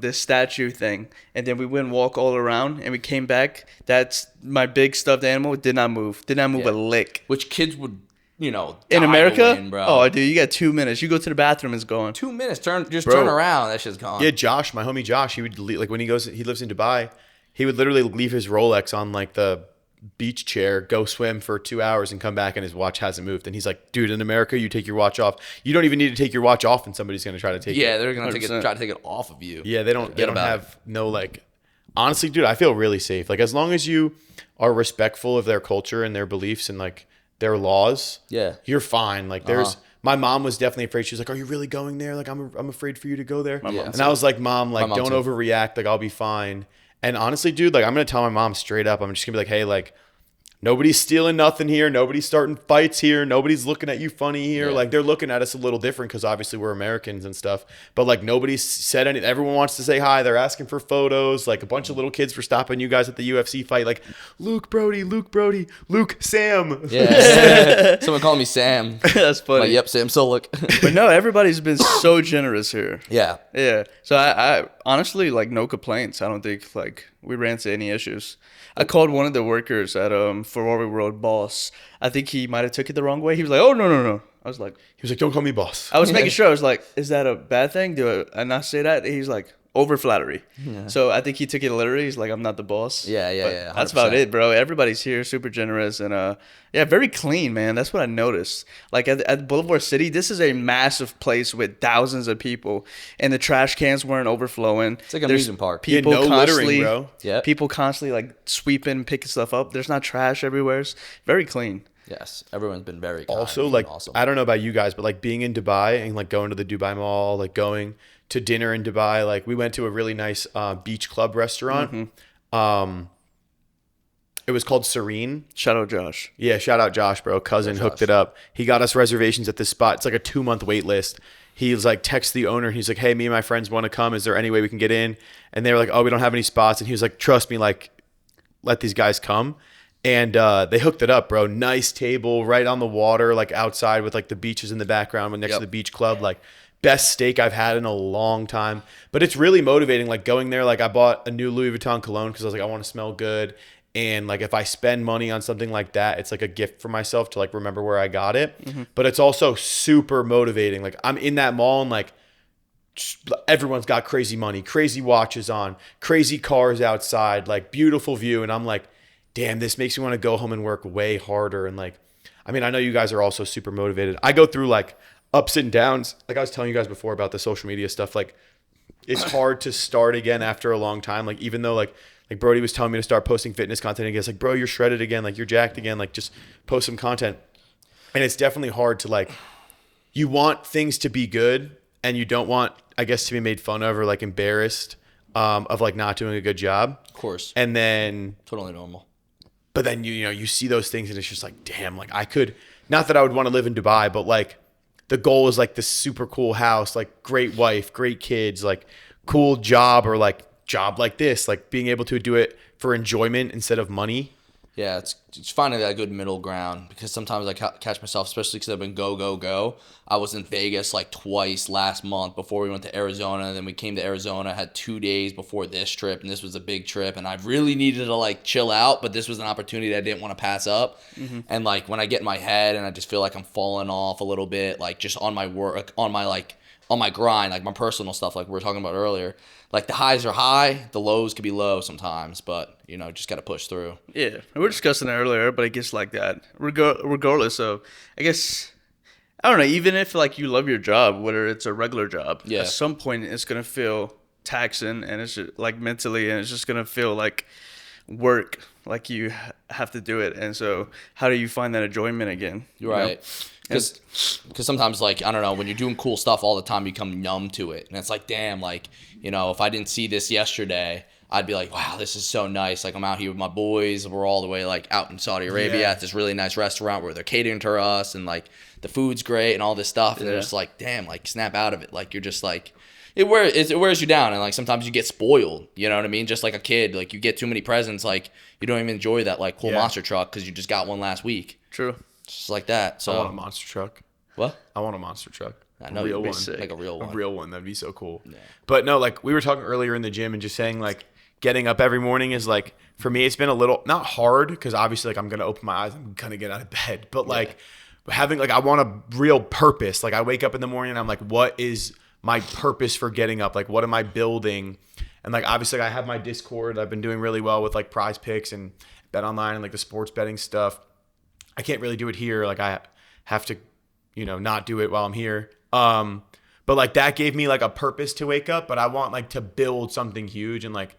this statue thing, and then we went and walk all around and we came back. That's my big stuffed animal. Did not move a lick. Which kids would, In die America, to win, bro. oh dude, you got 2 minutes. You go to the bathroom, it's gone. 2 minutes. Turn Bro. around. That shit's gone. Yeah, Josh, my homie Josh, he would like when he lives in Dubai, he would literally leave his Rolex on like the beach chair, go swim for 2 hours and come back and his watch hasn't moved. And he's like, dude, in America, you take your watch off. You don't even need to take your watch off and somebody's going to try to take it. Yeah, they're gonna 100%. try to take it off of you. Yeah, they don't about have no like, honestly, dude, I feel really safe. Like as long as you are respectful of their culture and their beliefs and like their laws, Yeah. you're fine. Like my mom was definitely afraid. She was like, are you really going there? Like I'm afraid for you to go there. And I was like, Mom, like mom don't too. overreact. Like I'll be fine. And honestly, dude, like I'm going to tell my mom straight up. I'm just gonna be like, hey, like nobody's stealing nothing here. Nobody's starting fights here. Nobody's looking at you funny here. Yeah. Like they're looking at us a little different because obviously we're Americans and stuff. But like nobody's said anything. Everyone wants to say hi. They're asking for photos. Like a bunch of little kids were stopping you guys at the UFC fight. Like Luke Brodie, Luke Sam. Yeah. Someone called me Sam. That's funny. Like, yep, Sam Solik. But no, everybody's been so generous here. Yeah. Yeah. So I honestly like no complaints. I don't think like we ran into any issues. I called one of the workers at Ferrari World boss. I think he might have took it the wrong way. He was like, "Oh no." I was like, He was like, don't call me boss. I was making sure. I was like, "Is that a bad thing? Do I not say that?" He's like, over flattery. So I think he took it literally. He's like, I'm not the boss. Yeah, But yeah. that's about 100%. it, bro. Everybody's here, super generous, and very clean, man. That's what I noticed. Like at Boulevard City, this is a massive place with thousands of people, and the trash cans weren't overflowing. It's like an amusement park. People no constantly, littering, bro. Yep. People constantly like sweeping, picking stuff up. There's not trash everywhere. It's very clean. Yes, everyone's been very kind. Also, and like awesome. I don't know about you guys, but like being in Dubai and like going to the Dubai Mall, like going to dinner in Dubai, like we went to a really nice beach club restaurant. It was called Serene. Shout out Josh. Yeah, shout out Josh, bro. Cousin hooked Josh. it up. He got us reservations at this spot. It's like a 2-month wait list. He was like, text the owner. He's like, hey, me and my friends want to come. Is there any way we can get in? And they were like, oh, we don't have any spots. And he was like, trust me, like, let these guys come. And they hooked it up, bro. Nice table right on the water, like outside with like the beaches in the background next to the beach club. Like best steak I've had in a long time. But it's really motivating, like going there. Like I bought a new Louis Vuitton cologne because I was like, I want to smell good. And like if I spend money on something like that, it's like a gift for myself to like remember where I got it. But it's also super motivating. Like I'm in that mall and like everyone's got crazy money, crazy watches on, crazy cars outside, like beautiful view. And I'm like, damn, this makes me want to go home and work way harder. And like, I mean, I know you guys are also super motivated. I go through like ups and downs. Like I was telling you guys before about the social media stuff. Like it's hard to start again after a long time. Like even though like Brodie was telling me to start posting fitness content again. It's like, bro, you're shredded again. Like you're jacked again. Like just post some content. And it's definitely hard to like, you want things to be good and you don't want, I guess, to be made fun of or like embarrassed of like not doing a good job. Of course. And then Totally normal. but then you see those things and it's just like, damn, like I could, not that I would want to live in Dubai, but like the goal is like this super cool house, like great wife, great kids, like cool job or like job like this, like being able to do it for enjoyment instead of money. Yeah, it's finding that good middle ground because sometimes I catch myself, especially because I've been go. I was in Vegas like twice last month before we went to Arizona. And then we came to Arizona, had 2 days before this trip, and this was a big trip. And I really needed to like chill out, but this was an opportunity I didn't want to pass up. Mm-hmm. And like when I get in my head and I just feel like I'm falling off a little bit, like just on my work, on my grind, like my personal stuff, like we were talking about earlier. Like the highs are high, the lows could be low sometimes, but just got to push through. Yeah, we were discussing it earlier, but it gets like that. Regardless of, I guess, I don't know. Even if like you love your job, whether it's a regular job, at some point it's gonna feel taxing, and it's just, like mentally, and it's just gonna feel like work, like you have to do it. And so, how do you find that enjoyment again? You're right. Because sometimes, like, I don't know, when you're doing cool stuff all the time, you become numb to it. And it's like, damn, like, if I didn't see this yesterday, I'd be like, wow, this is so nice. Like, I'm out here with my boys. We're all the way, like, out in Saudi Arabia at this really nice restaurant where they're catering to us. And, like, the food's great and all this stuff. And they're just like, damn, like, snap out of it. Like, you're just like, it wears you down. And, like, sometimes you get spoiled. You know what I mean? Just like a kid. Like, you get too many presents. Like, you don't even enjoy that, like, cool monster truck because you just got one last week. True. Just like that. So I want a monster truck. What? I want a monster truck. I know, a real one. Like a real one. A real one. That'd be so cool. Yeah. But no, like we were talking earlier in the gym and just saying like getting up every morning is like, for me, it's been a little, not hard because obviously like I'm going to open my eyes. I'm going to get out of bed. But like having like, I want a real purpose. Like I wake up in the morning and I'm like, what is my purpose for getting up? Like, what am I building? And like, obviously I have my Discord. I've been doing really well with like Prize Picks and Bet Online and like the sports betting stuff. I can't really do it here. Like I have to, not do it while I'm here. But like that gave me like a purpose to wake up, but I want like to build something huge. And like,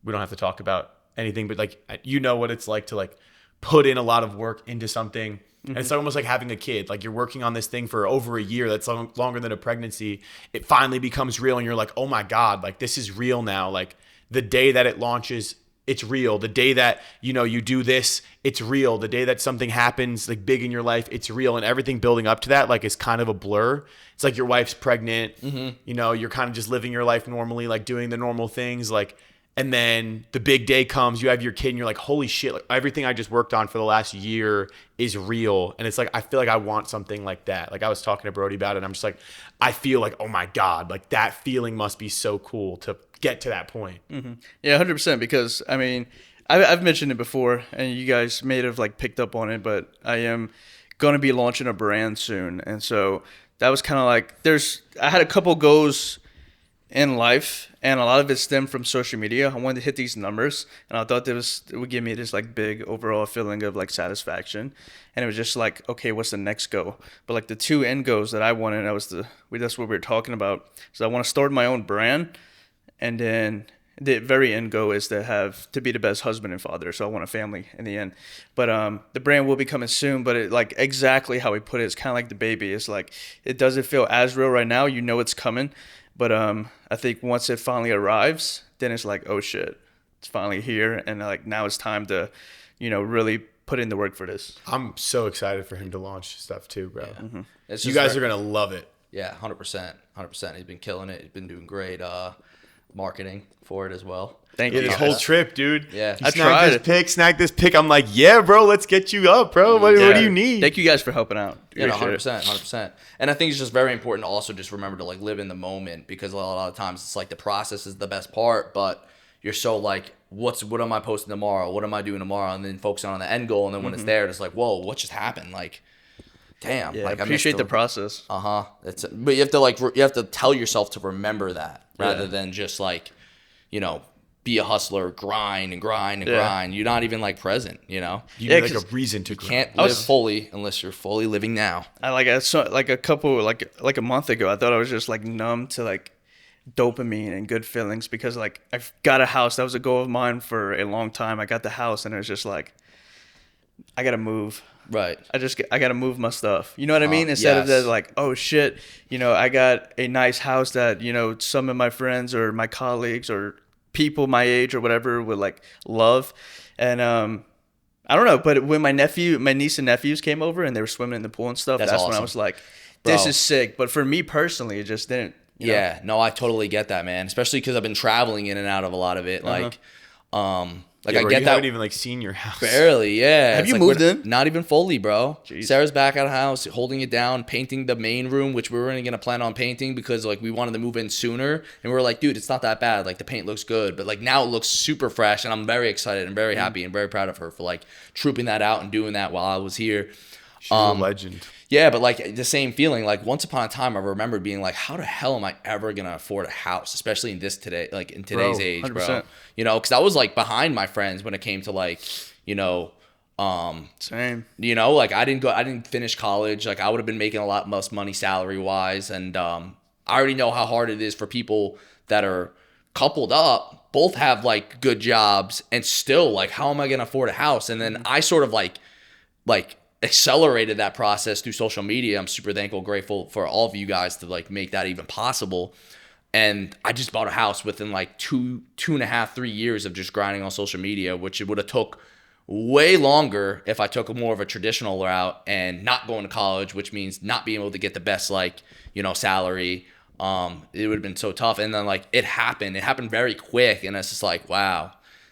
we don't have to talk about anything, but like, what it's like to like put in a lot of work into something. Mm-hmm. And it's almost like having a kid. Like you're working on this thing for over a year. That's longer than a pregnancy. It finally becomes real. And you're like, oh my God, like this is real now. Like the day that it launches, it's real. The day that, you do this, it's real. The day that something happens like big in your life, it's real. And everything building up to that, like, is kind of a blur. It's like your wife's pregnant, you're kind of just living your life normally, like doing the normal things. Like, and then the big day comes, you have your kid and you're like, holy shit, like everything I just worked on for the last year is real. And it's like, I feel like I want something like that. Like I was talking to Brodie about it and I'm just like, I feel like, oh my God, like that feeling must be so cool to get to that point. Mm-hmm. Yeah, 100%. Because I mean, I've mentioned it before, and you guys may have like picked up on it, but I am going to be launching a brand soon, and so that was kind of like I had a couple goals in life, and a lot of it stemmed from social media. I wanted to hit these numbers, and I thought it would give me this like big overall feeling of like satisfaction, and it was just like, okay, what's the next goal? But like the two end goals that I wanted, that's what we were talking about. So I want to start my own brand. And then the very end goal is to be the best husband and father. So I want a family in the end. But the brand will be coming soon. But it, like exactly how we put it, it's kind of like the baby. It's like it doesn't feel as real right now. It's coming. But I think once it finally arrives, then it's like, oh shit, it's finally here. And like now it's time to, really put in the work for this. I'm so excited for him to launch stuff too, bro. Yeah. Mm-hmm. You guys are gonna love it. Yeah, 100%. He's been killing it. He's been doing great. Marketing for it as well. Thank you. This whole trip, dude. Yeah. I tried snag this pick. I'm like, yeah, bro, let's get you up, bro. What do you need? Thank you guys for helping out. Yeah, 100%. And I think it's just very important to also just remember to like live in the moment, because a lot of times it's like the process is the best part, but you're so like, what am I posting tomorrow? What am I doing tomorrow? And then focusing on the end goal. And then when it's there, it's like, whoa, what just happened? Like, damn. Yeah, like, appreciate the process. But you have to tell yourself to remember that rather than just like, be a hustler, grind and grind. You're not even like present, You need like a reason to grind. Can't live fully unless you're fully living now. I saw like a month ago, I thought I was just like numb to like dopamine and good feelings, because like I've got a house. That was a goal of mine for a long time. I got the house, and it was just like, I gotta move. Right. I gotta move my stuff. You know what I mean? Instead of that, like, oh shit, I got a nice house that, some of my friends or my colleagues or people my age or whatever would like love. And I don't know, but when my niece and nephews came over and they were swimming in the pool and stuff, that's awesome. When I was like, this is sick. But for me personally, it just didn't. No, I totally get that, man. Especially because I've been traveling in and out of a lot of it. Like, Like Yeah, I bro, get you that. haven't even like seen your house. Barely, yeah. Have It's you like moved we're in? Not even fully, bro. Jeez. Sarah's back at the house, holding it down, painting the main room, which we were only gonna plan on painting because like we wanted to move in sooner, and we were like, dude, it's not that bad. Like the paint looks good, but like now it looks super fresh, and I'm very excited and very happy and very proud of her for like trooping that out and doing that while I was here. She's a legend. Yeah, but like the same feeling, like once upon a time, I remember being like, how the hell am I ever gonna afford a house, especially in this today, like in today's age, 100%. bro? You know, because I was like behind my friends when it came to like, you know, Same. you know, like I didn't finish college. Like I would have been making a lot less money salary wise, and I already know how hard it is for people that are coupled up, both have like good jobs, and still like, how am I gonna afford a house? And then I sort of like accelerated that process through social media. I'm super thankful, grateful for all of you guys to like make that even possible. And I just bought a house within like two and a half, 3 years of just grinding on social media, which it would have took way longer if I took more of a traditional route and not going to college, which means not being able to get the best like, you know, salary. It would have been so tough. And then like it happened very quick. And it's just like, wow,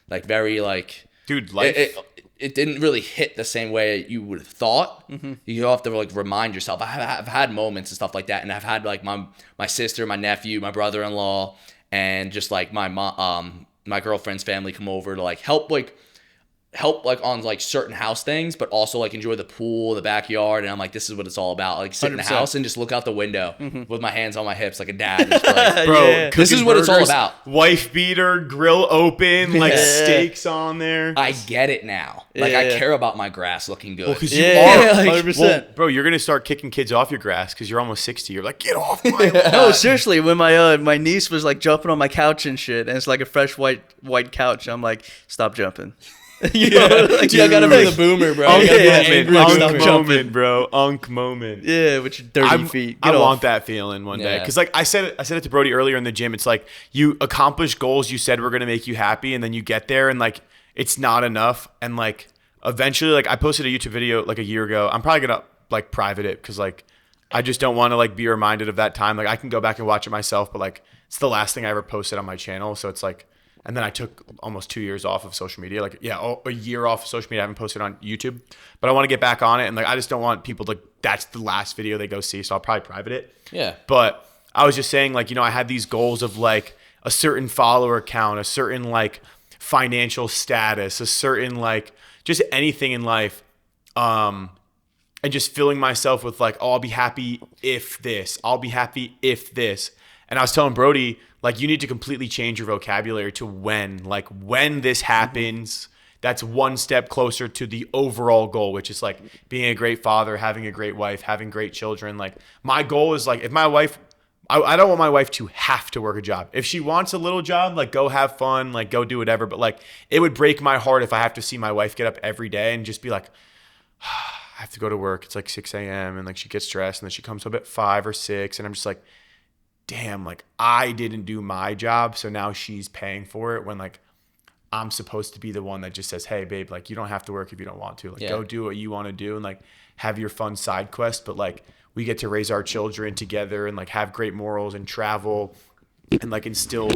like very like, Dude, life. It didn't really hit the same way you would have thought. You have to like remind yourself. I've had moments and stuff like that, and I've had like my sister, my nephew, my brother-in-law, and just like my mom, my girlfriend's family come over to like help on like certain house things, but also like enjoy the pool, the backyard. And I'm like, this is what it's all about. Like sit in the 100%. house and just look out the window with my hands on my hips like a dad. Just like, Bro, Yeah. this is cooking what it's all burgers, about. Wife beater, grill open, like Yeah. steaks on there. I get it now. Like I Yeah. care about my grass looking good. Well, 'cause you Yeah, are. 100%. Well, bro, you're gonna start kicking kids off your grass because you're almost 60. You're like, get off my lawn. No, seriously, when my niece was like jumping on my couch and shit, and it's like a fresh white couch, I'm like, stop jumping. You know, like, Dude, I gotta be the boomer, bro. Unk You gotta be the yeah, angry unk boomer. moment, stop jumping. moment, bro. Unk moment. Yeah, with your dirty feet. I Get want off. that feeling one day Yeah. because, like I said it to Brodie earlier in the gym. It's like you accomplish goals you said were gonna make you happy, and then you get there, and like it's not enough, and like eventually, like I posted a YouTube video like a year ago. I'm probably gonna like private it because like I just don't want to like be reminded of that time. Like I can go back and watch it myself, but like it's the last thing I ever posted on my channel, so it's like. And then I took almost 2 years off of social media. Like, yeah, a year off of social media. I haven't posted on YouTube. But I want to get back on it. And, like, I just don't want people to, that's the last video they go see. So I'll probably private it. Yeah. But I was just saying, like, you know, I had these goals of, like, a certain follower count, a certain, like, financial status, a certain, like, just anything in life. And just filling myself with, like, oh, I'll be happy if this. I'll be happy if this. And I was telling Brodie, like, you need to completely change your vocabulary to when. Like, when this happens, that's one step closer to the overall goal, which is, like, being a great father, having a great wife, having great children. Like, my goal is, like, if my wife, I don't want my wife to have to work a job. If she wants a little job, like, go have fun, like, go do whatever. But, like, it would break my heart if I have to see my wife get up every day and just be like, I have to go to work. It's, like, 6 a.m. And, like, she gets stressed. And then she comes up at 5 or 6. And I'm just like, damn, like I didn't do my job, so now she's paying for it when like I'm supposed to be the one that just says, hey babe, like you don't have to work if you don't want to, like go do what you want to do and like have your fun side quest, but like we get to raise our children together and like have great morals and travel and like instill.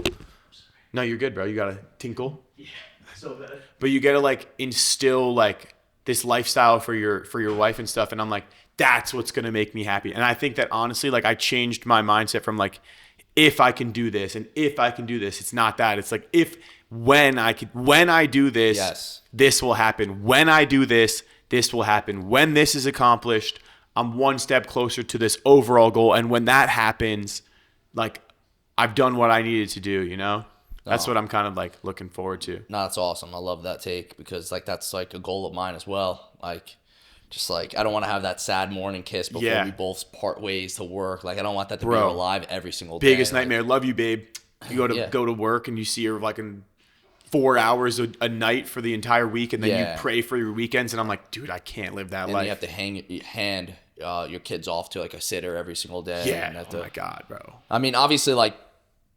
No, you're good, bro. You gotta tinkle. Yeah, so bad. But you gotta like instill like this lifestyle for your wife and stuff, and I'm like, that's what's going to make me happy. And I think that honestly, like I changed my mindset from like, if I can do this and if I can do this, it's not that. It's like, when I do this, Yes. this will happen. When I do this, this will happen. When this is accomplished, I'm one step closer to this overall goal. And when that happens, like I've done what I needed to do, you know? That's what I'm kind of like looking forward to. No, that's awesome. I love that take because like that's like a goal of mine as well. Like just like I don't want to have that sad morning kiss before we both part ways to work. Like I don't want that to be alive every single day. Biggest nightmare. Love you, babe. You go to work and you see her like in 4 hours a night for the entire week, and then you pray for your weekends. And I'm like, dude, I can't live that and life. You have to hand your kids off to like a sitter every single day. Yeah. And Oh my god, bro. I mean, obviously, like.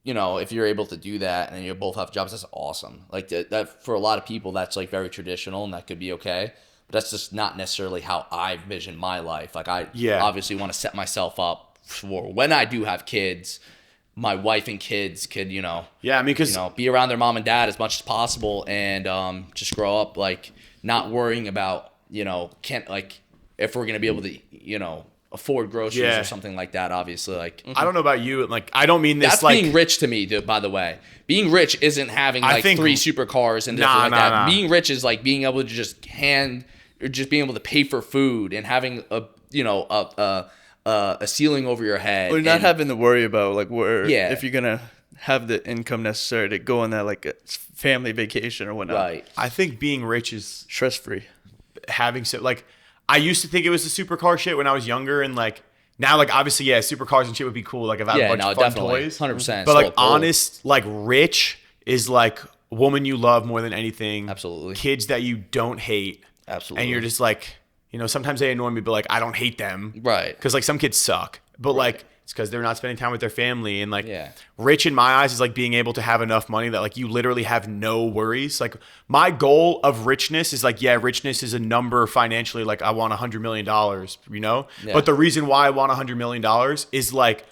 You know, if you're able to do that and you both have jobs, that's awesome. Like that for a lot of people, that's like very traditional and that could be okay. But that's just not necessarily how I vision my life. Like I obviously want to set myself up for when I do have kids, my wife and kids could, Yeah, I mean, because be around their mom and dad as much as possible, and just grow up like not worrying about, can't like if we're gonna be able to, afford groceries or something like that. Obviously, like I don't know about you, like I don't mean this that's like being rich to me. By the way, being rich isn't having like think- 3 supercars and stuff like that. Being rich is like being able to just being able to pay for food and having a ceiling over your head. Or not and, having to worry about like where if you're gonna have the income necessary to go on that like a family vacation or whatnot. right. I think being rich is Stress free. having so like I used to think it was the supercar shit when I was younger, and like now like obviously supercars and shit would be cool, like if I had a bunch of fun definitely, toys, 100%. but like honest, like rich is like woman you love more than anything, Absolutely. kids that you don't hate, Absolutely. and you're just like, sometimes they annoy me, but like I don't hate them, Right. because like some kids suck, but like it's because they're not spending time with their family, and like Yeah. rich in my eyes is like being able to have enough money that like you literally have no worries. Like my goal of richness is like, richness is a number financially. Like I want $100 million, Yeah. but the reason why I want $100 million is like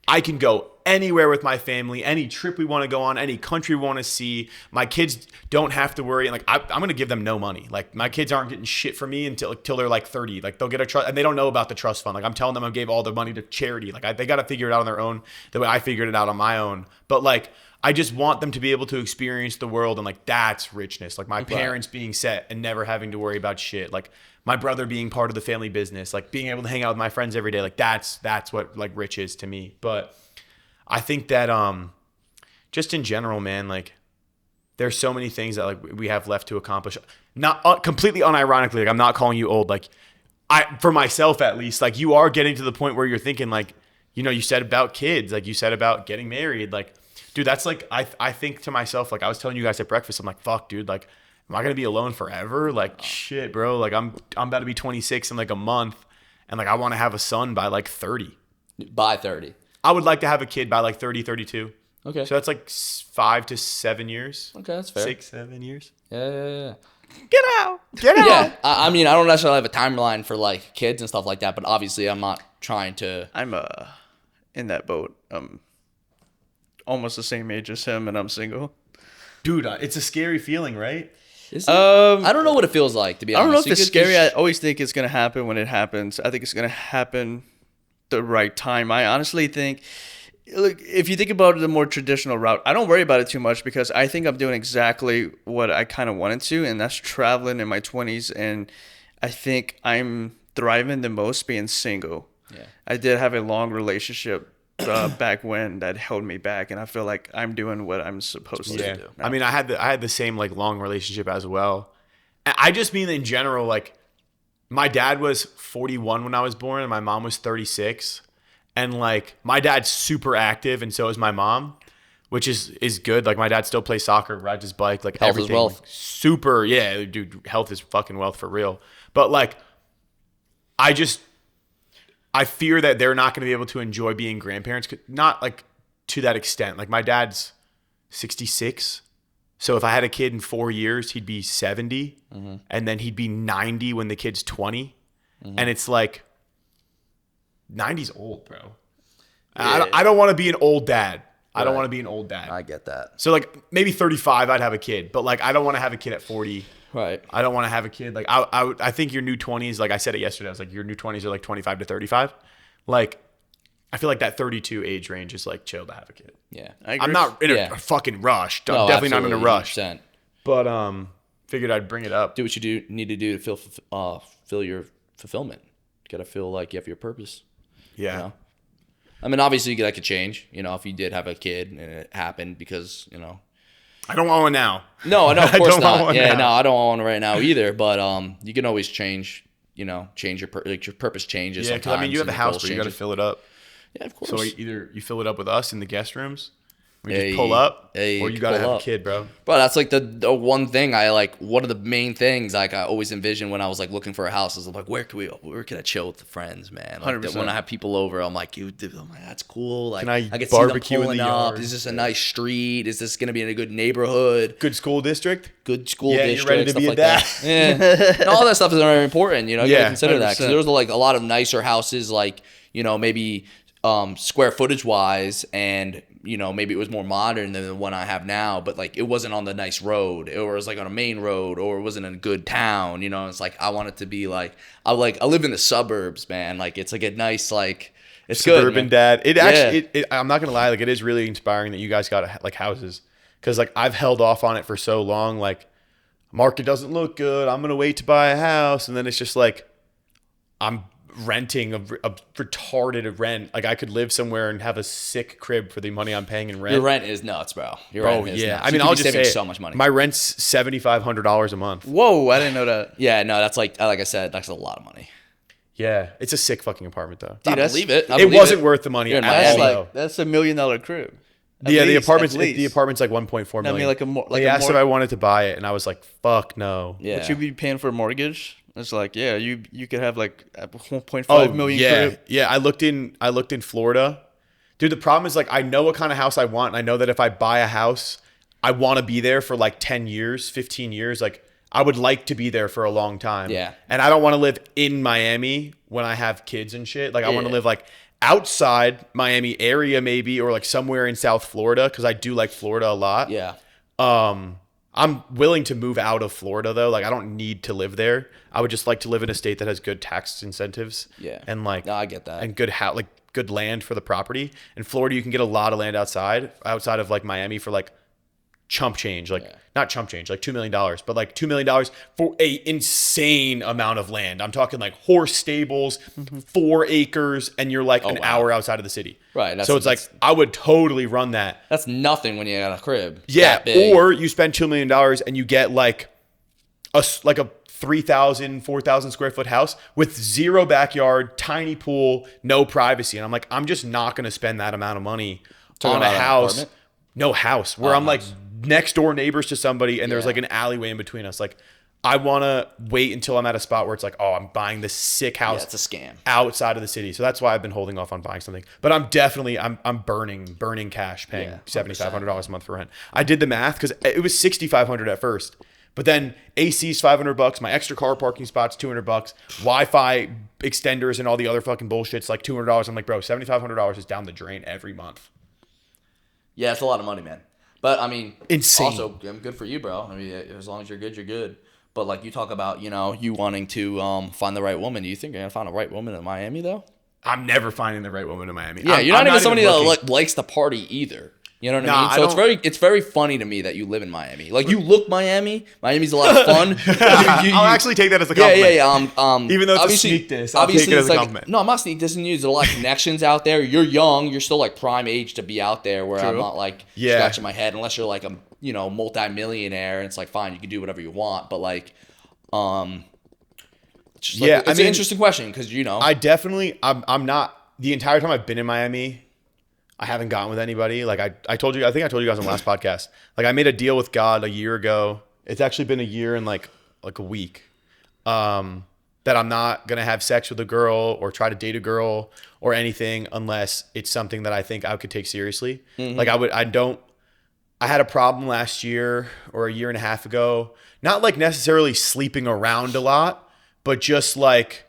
I can go anywhere with my family, any trip we want to go on, any country we want to see. My kids don't have to worry. And like I'm going to give them no money. Like my kids aren't getting shit from me until they're like 30. Like they'll get a trust, and they don't know about the trust fund. Like I'm telling them I gave all the money to charity. Like they got to figure it out on their own the way I figured it out on my own. But like I just want them to be able to experience the world, and like that's richness. Like my parents being set and never having to worry about shit. Like my brother being part of the family business, like being able to hang out with my friends every day. Like that's what like rich is to me. But I think that just in general, man, like there's so many things that like we have left to accomplish. Not completely unironically, like I'm not calling you old. Like for myself at least, like you are getting to the point where you're thinking like, you said about kids, like you said about getting married, like dude, that's like I think to myself, like I was telling you guys at breakfast, I'm like, fuck, dude, like am I gonna be alone forever? Like shit, bro. Like I'm about to be 26 in like a month, and like I want to have a son by like 30. By 30. I would like to have a kid by like 30, 32. Okay. So that's like 5 to 7 years. Okay, that's fair. 6, 7 years. Yeah. Get out. Get out. Yeah, I mean, I don't necessarily have a timeline for like kids and stuff like that, but obviously I'm not trying to. I'm in that boat. I'm almost the same age as him, and I'm single. Dude, it's a scary feeling, right? I don't know what it feels like, to be honest. I don't know if You it's could scary. just- I always think it's gonna happen when it happens. I think it's gonna happen the right time. I honestly think, look, if you think about the more traditional route, I don't worry about it too much because I think I'm doing exactly what I kind of wanted to, and that's traveling in my 20s. And I think I'm thriving the most being single. Yeah. I did have a long relationship back when that held me back, and I feel like I'm doing what I'm supposed to do. I mean, I had the same like long relationship as well. I just mean in general, like my dad was 41 when I was born, and my mom was 36. And like my dad's super active, and so is my mom, which is good. Like my dad still plays soccer, rides his bike, like Health is everything. wealth. Like, super, yeah, dude. Health is fucking wealth for real. But like, I fear that they're not going to be able to enjoy being grandparents. Not like to that extent. Like my dad's 66. So if I had a kid in 4 years, he'd be 70, and then he'd be 90 when the kid's 20. And it's like 90's old, bro. Yeah. I don't want to be an old dad. I don't want to be an old dad. I get that. So like maybe 35, I'd have a kid, but like I don't want to have a kid at 40. Right. I don't want to have a kid. Like I think your new 20s, like I said it yesterday, I was like, your new 20s are like 25 to 35. Like I feel like that 32 age range is like chill to have a kid. Yeah. I'm not in a fucking rush. I'm definitely not in a rush. 100%. But figured I'd bring it up. Do what you need to do to fill your fulfillment. You gotta feel like you have your purpose. Yeah. You know? I mean, obviously that could change. If you did have a kid and it happened because I don't want one now. No, of I course don't want not. one Yeah, now. no, I don't want one right now either. But you can always change. Change your your purpose changes. Yeah, because I mean, you have sometimes, a and your house, goals but you got to changes. fill it up. Yeah, of course. So either you fill it up with us in the guest rooms, we Hey, just pull up, hey, or you got to pull have up. a kid, bro. Bro, that's like the one thing I like. One of the main things like I always envisioned when I was like looking for a house is like where can I chill with the friends, man? Like, 100%. when I have people over, I'm like, dude, that's cool. Like Can I can barbecue see in them the pulling up. yard? Is this a nice street? Is this gonna be in a good neighborhood? Good school district. Good school Yeah, you're district, ready to stuff be a like dad. that. Yeah, and all that stuff is very important. You Yeah, gotta consider that because 100%. there's like a lot of nicer houses, like maybe square footage wise, and you know, maybe it was more modern than the one I have now, but like it wasn't on the nice road, or it was like on a main road, or it wasn't in a good town, you know. It's like I want it to be like I live in the suburbs, man. Like it's like a nice like it's Suburban good, dad. It actually I'm not gonna lie, like it is really inspiring that you guys got like houses, because like I've held off on it for so long. Like market doesn't look good, I'm gonna wait to buy a house, and then it's just like I'm renting a retarded rent. Like I could live somewhere and have a sick crib for the money I'm paying in rent. Your rent is nuts, bro. Your rent is nuts. I mean, I'll just say so much money. My rent's $7,500 a month. Whoa, I didn't know that. Yeah, no, that's like I said, that's a lot of money. Yeah, it's a sick fucking apartment though. Dude, I believe it. It wasn't worth the money You're in at Miami. all. That's $1 million crib. Yeah, the At apartment's least. like 1.4 million. I mean, like a more. Like They a asked more, if I wanted to buy it, and I was like, "Fuck no." Yeah. What you be paying for a mortgage? It's like, yeah, you could have like a 1.5 Oh, million yeah, crib. yeah. I looked in Florida, dude. The problem is like I know what kind of house I want, and I know that if I buy a house, I want to be there for like 10 years, 15 years. Like I would like to be there for a long time. Yeah. And I don't want to live in Miami when I have kids and shit. Like I want to Yeah. live like outside Miami area maybe, or like somewhere in South Florida, because I do like Florida a lot. Yeah. I'm willing to move out of Florida though. Like I don't need to live there. I would just like to live in a state that has good tax incentives. Yeah. And like No, I get that. And good land for the property. In Florida you can get a lot of land outside of like Miami for like chump change, like not chump change, like $2 million, but like $2 million for a insane amount of land. I'm talking like horse stables, 4 acres, and you're like an hour outside of the city. Right, So it's like I would totally run that. That's nothing when you got a crib. Yeah. that big. Or you spend $2 million and you get like a 3,000, 4,000 square foot house with 0 backyard, tiny pool, no privacy. And I'm like, I'm just not going to spend that amount of money Talking on a about an house. apartment? No house where I'm like next door neighbors to somebody and there's Yeah. like an alleyway in between us. Like I want to wait until I'm at a spot where it's like, oh, I'm buying this sick house. Yeah, it's a scam. Outside of the city. So that's why I've been holding off on buying something. But I'm definitely I'm burning cash paying Yeah, $7,500 a month for rent. I did the math because it was $6,500 at first. But then AC's $500, my extra car parking spot's $200, Wi-Fi extenders and all the other fucking bullshit's like $200. I'm like, bro, $7,500 is down the drain every month. Yeah, it's a lot of money, man. But I mean, Insane. Also, good for you, bro. I mean, as long as you're good, you're good. But like you talk about, you know, you wanting to find the right woman. Do you think you're gonna find a right woman in Miami though? I'm never finding the right woman in Miami. Yeah, you're I'm not even somebody looking. that likes to party either. You know what Nah, I mean? So it's very funny to me that you live in Miami. Like you look Miami. Miami's a lot of fun. I'll actually take that as a compliment. Yeah. Even though it's a obviously- sneak diss, I'll take obviously it as it's a like, compliment. No, I'm not sneak dissing you. There's a lot of connections out there. You're young. You're still like prime age to be out there. Where I'm not like scratching my head unless you're like a multi-millionaire. And it's like fine, you can do whatever you want. But like, it's an interesting question because I definitely I'm not the entire time I've been in Miami. I haven't gotten with anybody. Like I told you, I think I told you guys on the last podcast. Like I made a deal with God a year ago. It's actually been a year and like a week. That I'm not gonna have sex with a girl or try to date a girl or anything unless it's something that I think I could take seriously. Like I had a problem last year or a year and a half ago. Not like necessarily sleeping around a lot, but just like,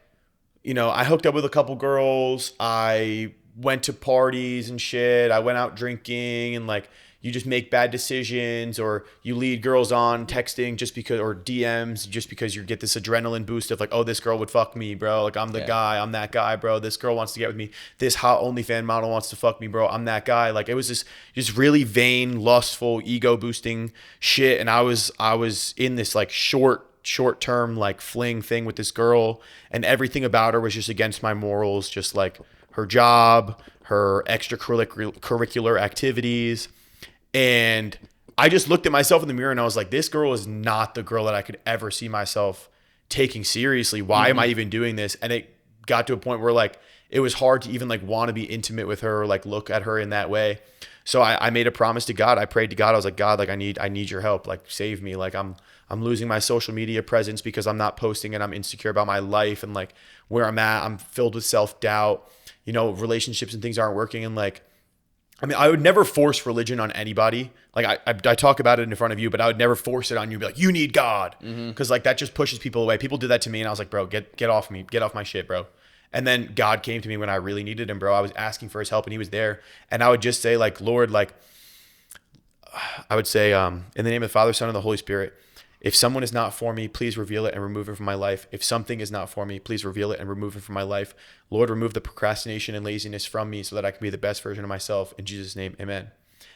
I hooked up with a couple girls. I went to parties and shit. I went out drinking and like you just make bad decisions or you lead girls on texting just because or DMs just because you get this adrenaline boost of like, oh, this girl would fuck me, bro. Like I'm the guy. I'm that guy, bro. This girl wants to get with me. This hot OnlyFans model wants to fuck me, bro. I'm that guy. Like it was this just really vain, lustful, ego boosting shit. And I was in this like short-term like fling thing with this girl and everything about her was just against my morals, just like her job, her extracurricular activities. And I just looked at myself in the mirror and I was like, this girl is not the girl that I could ever see myself taking seriously. Why am I even doing this? And it got to a point where like, it was hard to even like want to be intimate with her or like look at her in that way. So I made a promise to God. I prayed to God. I was like, God, like I need your help. Like save me. Like I'm losing my social media presence because I'm not posting and I'm insecure about my life and like where I'm at. I'm filled with self-doubt, relationships and things aren't working. And like, I mean, I would never force religion on anybody. Like I talk about it in front of you, but I would never force it on you. Be like, you need God. Cause like that just pushes people away. People did that to me. And I was like, bro, get off me. Get off my shit, bro. And then God came to me when I really needed him, bro. I was asking for his help and he was there. And I would just say like, Lord, like, I would say, in the name of the Father, Son, and the Holy Spirit, if someone is not for me, please reveal it and remove it from my life. If something is not for me, please reveal it and remove it from my life. Lord, remove the procrastination and laziness from me so that I can be the best version of myself. In Jesus' name, amen.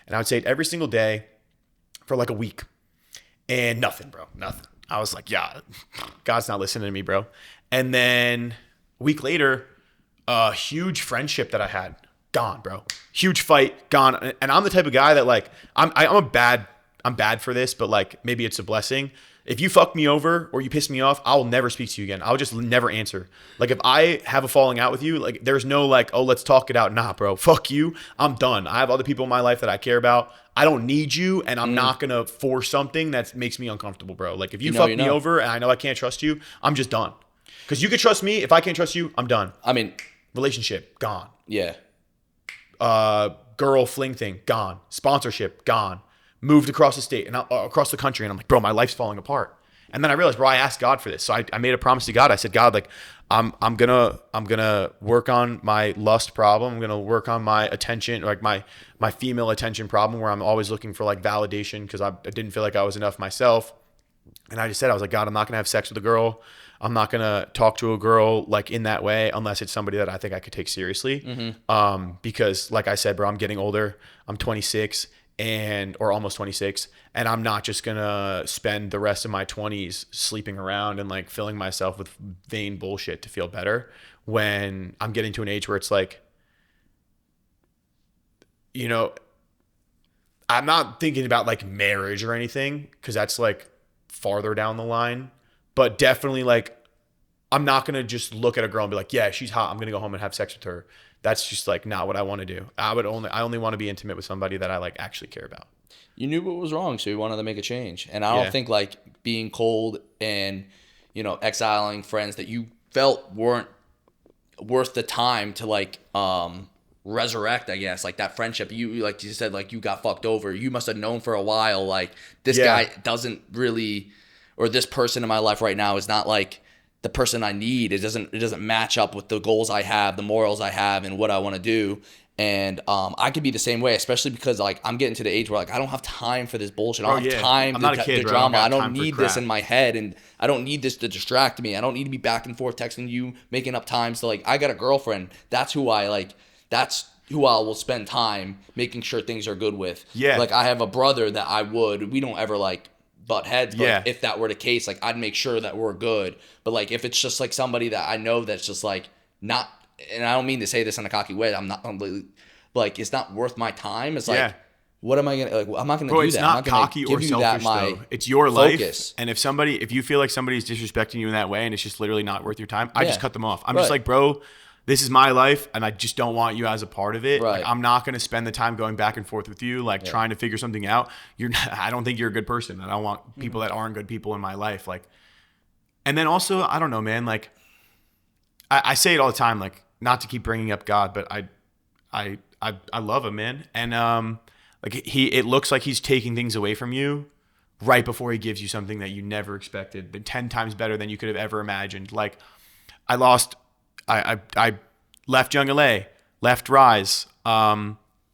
And I would say it every single day for like a week. And nothing, bro. Nothing. I was like, yeah, God's not listening to me, bro. And then a week later, a huge friendship that I had, gone, bro. Huge fight, gone. And I'm the type of guy that like, I'm bad for this, but like maybe it's a blessing. If you fuck me over or you piss me off, I'll never speak to you again. I'll just never answer. Like if I have a falling out with you, like there's no like, oh, let's talk it out. Nah, bro, fuck you. I'm done. I have other people in my life that I care about. I don't need you, and I'm not going to force something that makes me uncomfortable, bro. Like if you fuck me over and I know I can't trust you, I'm just done. Because you can trust me. If I can't trust you, I'm done. I mean, relationship, gone. Yeah. Girl fling thing, gone. Sponsorship, gone. Moved across the state and across the country. And I'm like, bro, my life's falling apart. And then I realized, bro, I asked God for this. So I made a promise to God. I said, God, like, I'm gonna work on my lust problem. I'm gonna work on my attention, like my female attention problem, where I'm always looking for like validation because I didn't feel like I was enough myself. And I just said, I was like, God, I'm not gonna have sex with a girl. I'm not gonna talk to a girl like in that way unless it's somebody that I think I could take seriously. Because like I said, bro, I'm getting older. I'm 26 or almost 26, and I'm not just gonna spend the rest of my 20s sleeping around and like filling myself with vain bullshit to feel better when I'm getting to an age where it's like, you know, I'm not thinking about like marriage or anything because that's like farther down the line, but definitely like I'm not gonna just look at a girl and be like, yeah, she's hot, I'm gonna go home and have sex with her. That's just like not what I want to do. I only want to be intimate with somebody that I like actually care about. You knew what was wrong, so you wanted to make a change. And I don't think like being cold and, you know, exiling friends that you felt weren't worth the time to like resurrect, I guess, like that friendship. You like you said, like you got fucked over. You must have known for a while like this guy doesn't really, or this person in my life right now is not like the person I need. It doesn't match up with the goals I have, the morals I have, and what I want to do. And I could be the same way, especially because like I'm getting to the age where like I don't have time for this bullshit. I don't have time to drama. I don't need this in my head, and I don't need this to distract me. I don't need to be back and forth texting you, making up times to like I got a girlfriend. That's who I like. That's who I will spend time making sure things are good with. Yeah. Like I have a brother that we don't ever like butt heads, but if that were the case, like I'd make sure that we're good. But like if it's just like somebody that I know that's just like not, and I don't mean to say this in a cocky way, I'm like it's not worth my time. It's like what am I gonna like? I'm not gonna do that. It's not cocky or selfish though. It's your life. And if you feel like somebody's disrespecting you in that way and it's just literally not worth your time, I just cut them off. I'm just like, bro, this is my life and I just don't want you as a part of it. Right. Like, I'm not going to spend the time going back and forth with you, like trying to figure something out. I don't think you're a good person. And I don't want people that aren't good people in my life. Like, and then also, I don't know, man, like I say it all the time, like not to keep bringing up God, but I love him, man. And, like it looks like he's taking things away from you right before he gives you something that you never expected, but 10 times better than you could have ever imagined. Like I left YoungLa, left Rise,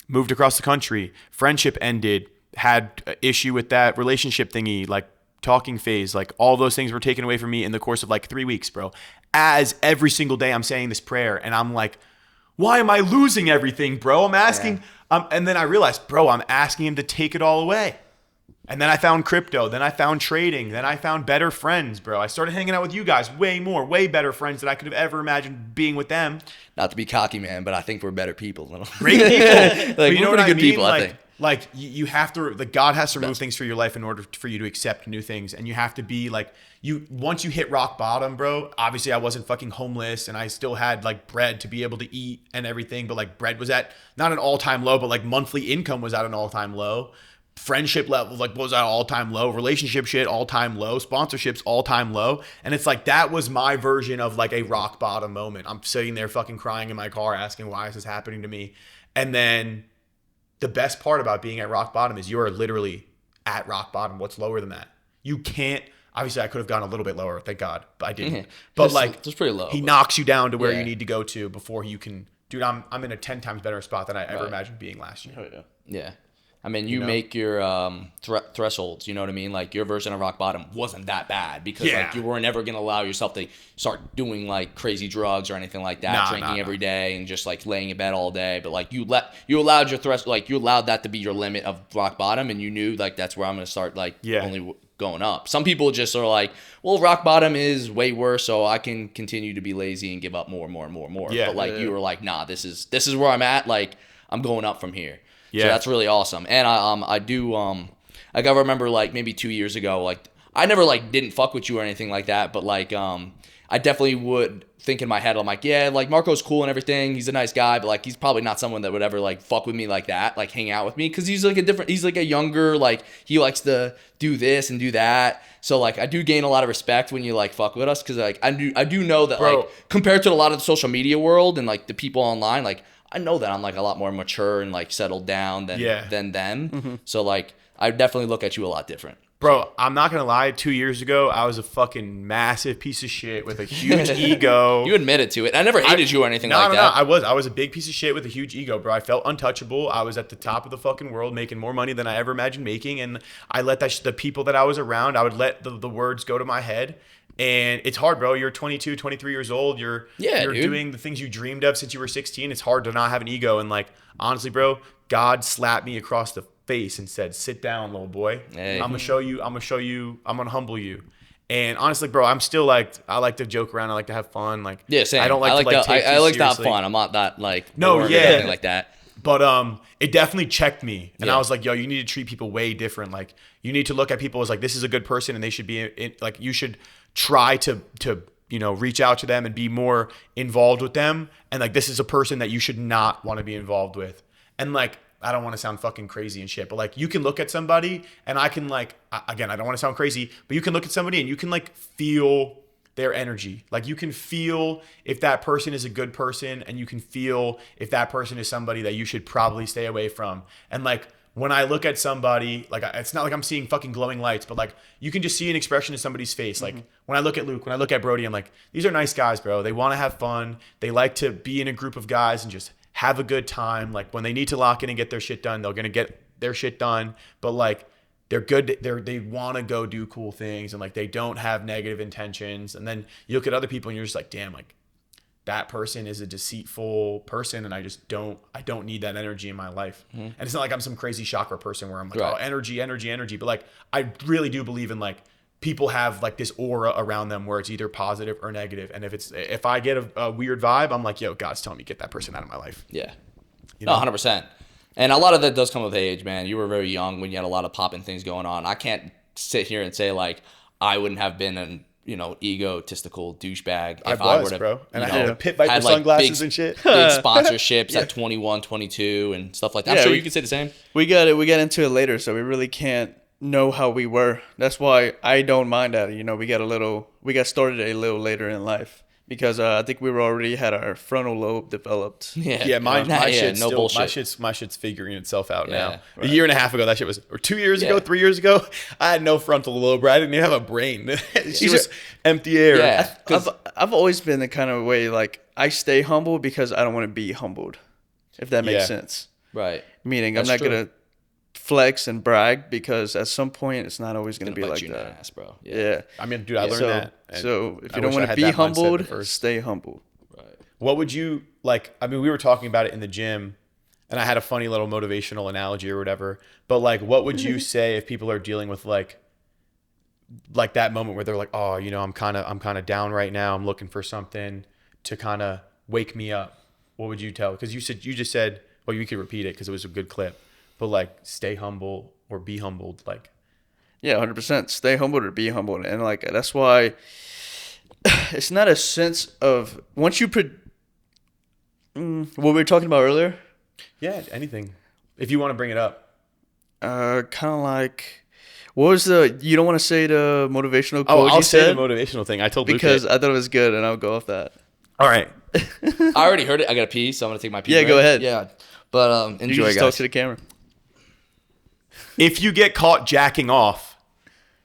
moved across the country, friendship ended, had an issue with that relationship thingy, like talking phase, like all those things were taken away from me in the course of like 3 weeks, bro. As every single day I'm saying this prayer and I'm like, why am I losing everything, bro? I'm asking, and then I realized, bro, I'm asking him to take it all away. And then I found crypto. Then I found trading. Then I found better friends, bro. I started hanging out with you guys way better friends than I could have ever imagined being with them. Not to be cocky, man, but I think we're better people. Great people. Like, but you know what I mean? People, like, I think. Like you have to, like God has to remove things for your life in order for you to accept new things. And you have to be like, once you hit rock bottom, bro, obviously I wasn't fucking homeless and I still had like bread to be able to eat and everything. But like bread was at not an all-time low, but like monthly income was at an all-time low. Friendship level like was at all-time low, relationship shit all-time low, sponsorships all-time low. And it's like that was my version of like a rock bottom moment. I'm sitting there fucking crying in my car asking why is this happening to me? And then the best part about being at rock bottom is you are literally at rock bottom. What's lower than that? You can't, obviously I could have gone a little bit lower, thank God, but I didn't. But It's pretty low. he but- knocks you down to where Yeah. you need to go to before you can. Dude, I'm in a 10 times better spot than I ever imagined being last year. Oh, yeah. Yeah. I mean, you know? make your thresholds, you know what I mean? Like, your version of rock bottom wasn't that bad because, Yeah. like, you weren't ever going to allow yourself to start doing, like, crazy drugs or anything like that, Nah, drinking nah. every day and just, like, laying in bed all day. But, like, you allowed your you allowed that to be your limit of rock bottom, and you knew, like, that's where I'm going to start, like, Yeah. only going up. Some people just are like, well, rock bottom is way worse, so I can continue to be lazy and give up more and more and more and more. Yeah. But, like, you were like, nah, this is where I'm at. Like, I'm going up from here. Yeah. So that's really awesome. And I do like, I remember, like, maybe 2 years ago, like, I never, like, didn't fuck with you or anything like that, but, like, I definitely would think in my head, I'm like, yeah, like, Marco's cool and everything, he's a nice guy, but, like, he's probably not someone that would ever, like, fuck with me like that, like, hang out with me, because he's like a younger, like, he likes to do this and do that. So, like, I do gain a lot of respect when you, like, fuck with us, because, like, I do know that, Bro. like, compared to a lot of the social media world and, like, the people online, like, I know that I'm, like, a lot more mature and, like, settled down than them. So, like, I definitely look at you a lot different. Bro, I'm not going to lie. 2 years ago, I was a fucking massive piece of shit with a huge ego. You admitted to it. I never hated you or anything like that. I was a big piece of shit with a huge ego, bro. I felt untouchable. I was at the top of the fucking world, making more money than I ever imagined making. And I let the people that I was around, I would let the words go to my head. And it's hard, bro. You're 22, 23 years old. You're dude. doing the things you dreamed of since you were 16. It's hard to not have an ego. And, like, honestly, bro, God slapped me across the face and said, sit down, little boy. Hey. I'm going to show you. I'm going to humble you. And honestly, bro, I'm still, like, I like to joke around. I like to have fun. Like, Yeah, same. I don't like to take I you like to have seriously. fun. I'm not that, like, No, bored or yeah. anything like that. But it definitely checked me. And Yeah. I was like, yo, you need to treat people way different. Like, you need to look at people as, like, this is a good person and they should be like, you should try to reach out to them and be more involved with them. And, like, this is a person that you should not want to be involved with. And, like, I don't want to sound fucking crazy and shit, but, like, you can look at somebody and I can, like, again, I don't want to sound crazy, but you can look at somebody and you can, like, feel their energy. Like, you can feel if that person is a good person, and you can feel if that person is somebody that you should probably stay away from. And, like, when I look at somebody, like, it's not like I'm seeing fucking glowing lights, but, like, you can just see an expression in somebody's face. Like, when I look at Luke, when I look at Brodie, I'm like, these are nice guys, bro. They want to have fun. They like to be in a group of guys and just have a good time. Like, when they need to lock in and get their shit done, they're going to get their shit done. But, like, they're good. They want to go do cool things, and, like, they don't have negative intentions. And then you look at other people and you're just like, damn, like, that person is a deceitful person, and I don't need that energy in my life. And it's not like I'm some crazy chakra person where I'm like, Right. oh, energy. But, like, I really do believe in, like, people have, like, this aura around them where it's either positive or negative. And if I get a weird vibe, I'm like, yo, God's telling me get that person out of my life. Yeah. You No, know? 100%. And a lot of that does come with age, man. You were very young when you had a lot of popping things going on. I can't sit here and say, like, I wouldn't have been an, egotistical douchebag if I was, would have, bro. And I had pit viper had, like, sunglasses big, and shit. big sponsorships at 21, 22 and stuff like that. I'm Yeah, sure we- you could say the same. We got into it later, so we really can't know how we were. That's why I don't mind that. We got started a little later in life because I think we were already had our frontal lobe developed. Yeah, my shit's no still, bullshit. my shit's figuring itself out now. Yeah, A year and a half ago, that shit was, or 2 years ago, 3 years ago, I had no frontal lobe, bro. I didn't even have a brain. She was empty air. Yeah. I've always been the kind of way, like, I stay humble because I don't want to be humbled, if that makes Yeah. sense. Right. Meaning That's I'm not true. going to flex and brag because at some point it's not always going to be Bite like you in that. the ass, bro. Yeah. I mean, dude, I learned that. And So if I you don't wish want I to had be that mindset humbled, at first. stay humble. Right. What would you, like, I mean, we were talking about it in the gym, and I had a funny little motivational analogy or whatever, but, like, what would you say if people are dealing with, like that moment where they're like, oh, I'm kind of down right now. I'm looking for something to kind of wake me up. What would you tell? Because you just said, well, you could repeat it because it was a good clip, but, like, stay humble or be humbled. Like, Yeah, 100%. Stay humbled or be humbled. And, like, that's why it's not a sense of once you what we were talking about earlier, yeah, anything. If you want to bring it up. kind of like, what was you don't want to say the motivational quote Oh, I'll you say said? the motivational thing. I told Luke Because it. I thought it was good, and I'll go off that. All right. I already heard it. I got to pee, so I'm going to take my pee. Yeah, break. go ahead. Yeah. But You enjoy, just talk guys. to the camera. If you get caught jacking off,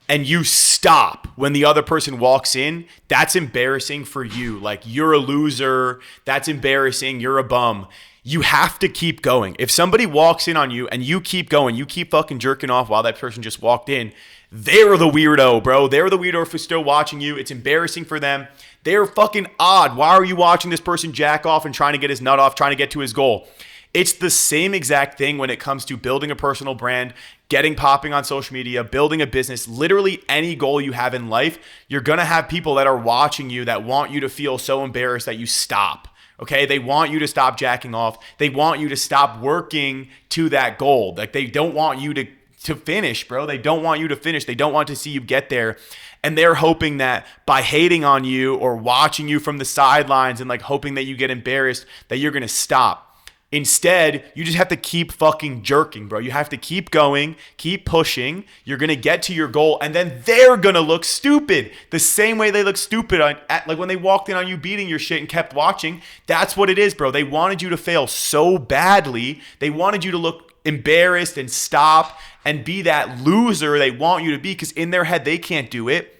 and you stop when the other person walks in, that's embarrassing for you. Like, you're a loser. That's embarrassing. You're a bum. You have to keep going. If somebody walks in on you and you keep going, you keep fucking jerking off while that person just walked in, they're the weirdo, bro. They're the weirdo for still watching you. It's embarrassing for them. They're fucking odd. Why are you watching this person jack off and trying to get his nut off, trying to get to his goal? It's the same exact thing when it comes to building a personal brand, getting popping on social media, building a business, literally any goal you have in life. You're going to have people that are watching you that want you to feel so embarrassed that you stop. Okay, they want you to stop jacking off. They want you to stop working to that goal. Like, they don't want you to finish, bro. They don't want you to finish. They don't want to see you get there. And they're hoping that by hating on you or watching you from the sidelines and like hoping that you get embarrassed, that you're going to stop. Instead, you just have to keep fucking jerking, bro. You have to keep going, keep pushing. You're going to get to your goal, and then they're going to look stupid. The same way they look stupid like when they walked in on you beating your shit and kept watching. That's what it is, bro. They wanted you to fail so badly. They wanted you to look embarrassed and stop and be that loser they want you to be, because in their head, they can't do it.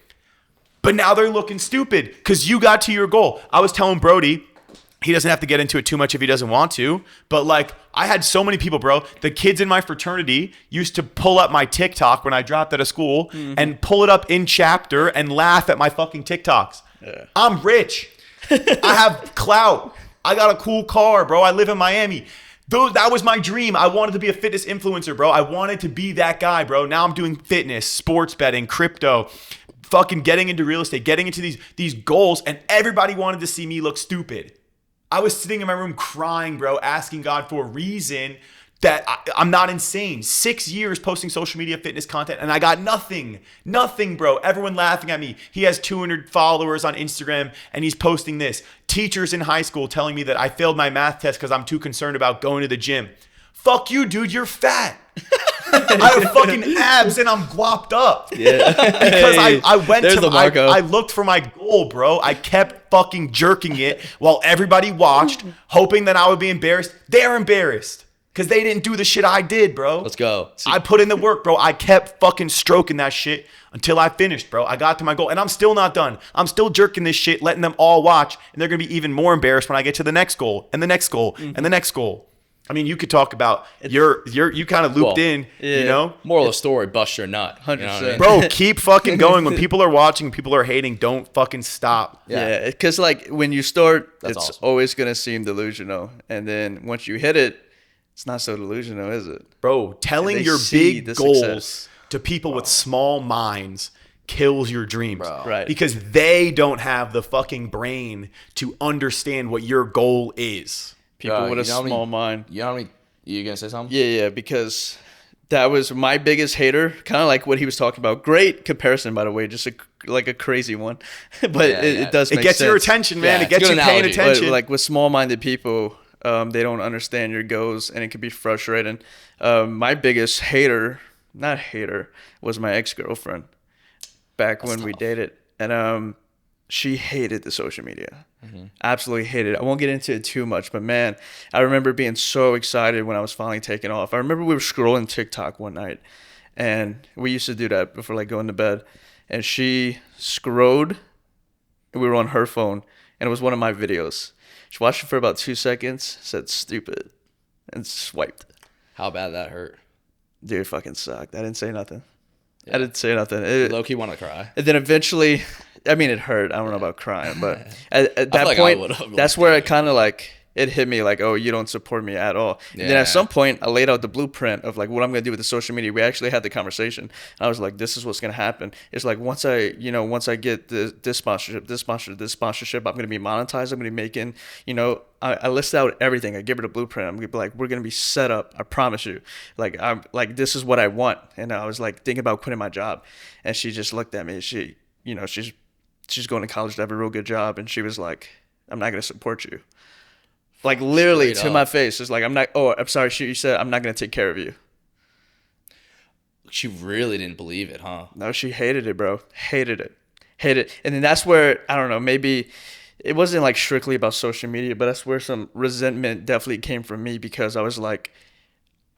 But now they're looking stupid because you got to your goal. I was telling Brodie, he doesn't have to get into it too much if he doesn't want to. But like, I had so many people, bro. The kids in my fraternity used to pull up my TikTok when I dropped out of school and pull it up in chapter and laugh at my fucking TikToks. Yeah. I'm rich. I have clout. I got a cool car, bro. I live in Miami. That was my dream. I wanted to be a fitness influencer, bro. I wanted to be that guy, bro. Now I'm doing fitness, sports betting, crypto, fucking getting into real estate, getting into these goals, and everybody wanted to see me look stupid. I was sitting in my room crying, bro, asking God for a reason that I'm not insane. 6 years posting social media fitness content, and I got nothing. Nothing, bro. Everyone laughing at me. He has 200 followers on Instagram, and he's posting this. Teachers in high school telling me that I failed my math test because I'm too concerned about going to the gym. Fuck you, dude. You're fat. I have fucking abs and I'm guapped up. Yeah. Because I went to I looked for my goal, bro. I kept fucking jerking it while everybody watched, hoping that I would be embarrassed. They're embarrassed because they didn't do the shit I did, bro. Let's go. I put in the work, bro. I kept fucking stroking that shit until I finished, bro. I got to my goal, and I'm still not done. I'm still jerking this shit, letting them all watch, and they're gonna be even more embarrassed when I get to the next goal and the next goal and the next goal. I mean, you could talk about you kind of looped in, you know? Moral of the story, bust your nut. 100%. You know what I mean? Bro, keep fucking going. When people are watching, people are hating, don't fucking stop. Yeah, because like when you start, That's it's awesome. always going to seem delusional. And then once you hit it, it's not so delusional, is it? Bro, telling They your see big the goals success. to people with small minds kills your dreams. Bro. Right. Because they don't have the fucking brain to understand what your goal is. People with a small mind. You know what I mean? You gonna say something? Yeah, because that was my biggest hater, kind of like what he was talking about. Great comparison, by the way, just like a crazy one. But it does make sense. It gets your attention, man. Yeah, it gets it's a you good paying analogy. attention. But like with small-minded people, they don't understand your goals, and it can be frustrating. My biggest not hater, was my ex-girlfriend back when we dated. And she hated the social media. Absolutely hated it. I won't get into it too much, but man, I remember being so excited when I was finally taking off. I remember we were scrolling TikTok one night, and we used to do that before like going to bed. And she scrolled, and we were on her phone, and it was one of my videos. She watched it for about 2 seconds, said stupid, and swiped. How bad that hurt? Dude, it fucking sucked. I didn't say nothing. I didn't say nothing. Low-key want to cry. And then eventually, I mean, it hurt. I don't know about crying, but at that like I point, would've. that's where it kind of like, it hit me like, oh, you don't support me at all. And then at some point, I laid out the blueprint of like what I'm going to do with the social media. We actually had the conversation. I was like, this is what's going to happen. It's like once I get this sponsorship, I'm going to be monetized. I'm going to be making, I list out everything. I give her the blueprint. I'm going to be like, we're going to be set up. I promise you. Like, I'm like, this is what I want. And I was like thinking about quitting my job. And she just looked at me. She, she's going to college to have a real good job. And she was like, I'm not going to support you. Like literally Straight to up. my face. It's like, I'm sorry. She said, I'm not going to take care of you. She really didn't believe it, huh? No, she hated it, bro. Hated it. And then that's where, I don't know, maybe it wasn't like strictly about social media, but that's where some resentment definitely came from me, because I was like,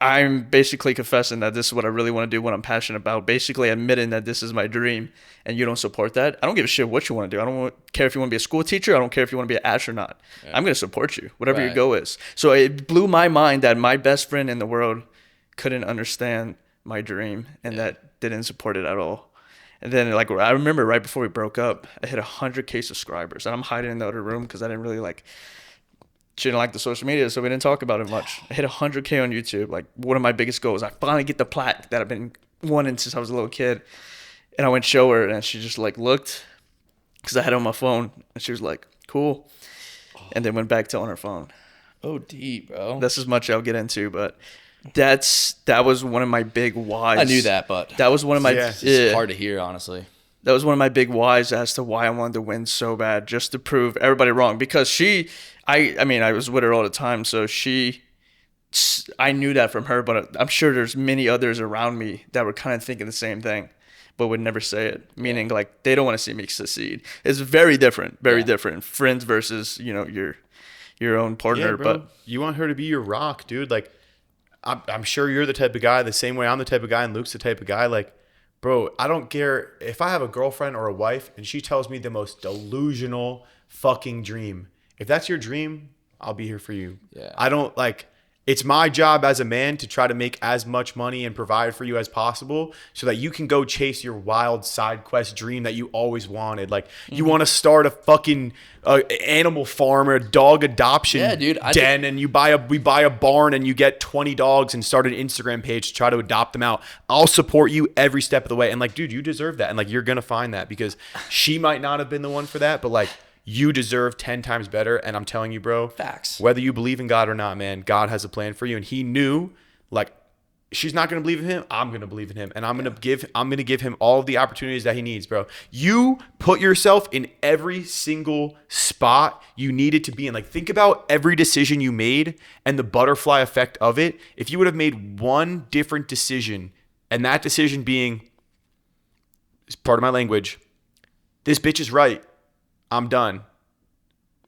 I'm basically confessing that this is what I really want to do, what I'm passionate about. Basically admitting that this is my dream, and you don't support that. I don't give a shit what you want to do. I don't care if you want to be a school teacher. I don't care if you want to be an astronaut. Yeah. I'm going to support you, whatever your goal is. So it blew my mind that my best friend in the world couldn't understand my dream and that didn't support it at all. And then, like, I remember right before we broke up, I hit 100K subscribers, and I'm hiding in the other room because I didn't really she didn't like the social media, so we didn't talk about it much. I hit 100K on YouTube, like one of my biggest goals. I finally get the plaque that I've been wanting since I was a little kid. And I went to show her, and she just like looked, because I had it on my phone, and she was like, cool. And then went back to on her phone. Oh, deep, bro. That's as much I'll get into, but that was one of my big whys. I knew that, but that was one of my it's hard to hear, honestly. That was one of my big whys as to why I wanted to win so bad, just to prove everybody wrong. Because I mean, I was with her all the time, so I knew that from her, but I'm sure there's many others around me that were kind of thinking the same thing, but would never say it. Meaning, like, they don't want to see me succeed. It's very different, different. Friends versus, your own partner. Yeah, bro. But you want her to be your rock, dude. Like, I'm sure you're the type of guy, the same way I'm the type of guy, and Luke's the type of guy. Like, bro, I don't care if I have a girlfriend or a wife and she tells me the most delusional fucking dream. If that's your dream, I'll be here for you. Yeah. I don't it's my job as a man to try to make as much money and provide for you as possible so that you can go chase your wild side quest dream that you always wanted. Like, you want to start a fucking animal farm or a dog adoption den, and we buy a barn and you get 20 dogs and start an Instagram page to try to adopt them out. I'll support you every step of the way. And like, dude, you deserve that. And like, you're going to find that, because she might not have been the one for that, but like, you deserve 10 times better. And I'm telling you, bro, facts. Whether you believe in God or not, man, God has a plan for you. And he knew, like, she's not going to believe in him. I'm going to believe in him. And I'm going to give him all of the opportunities that he needs, bro. You put yourself in every single spot you needed to be in. Like, think about every decision you made and the butterfly effect of it. If you would have made one different decision, and that decision being, part of my language, this bitch is right, I'm done.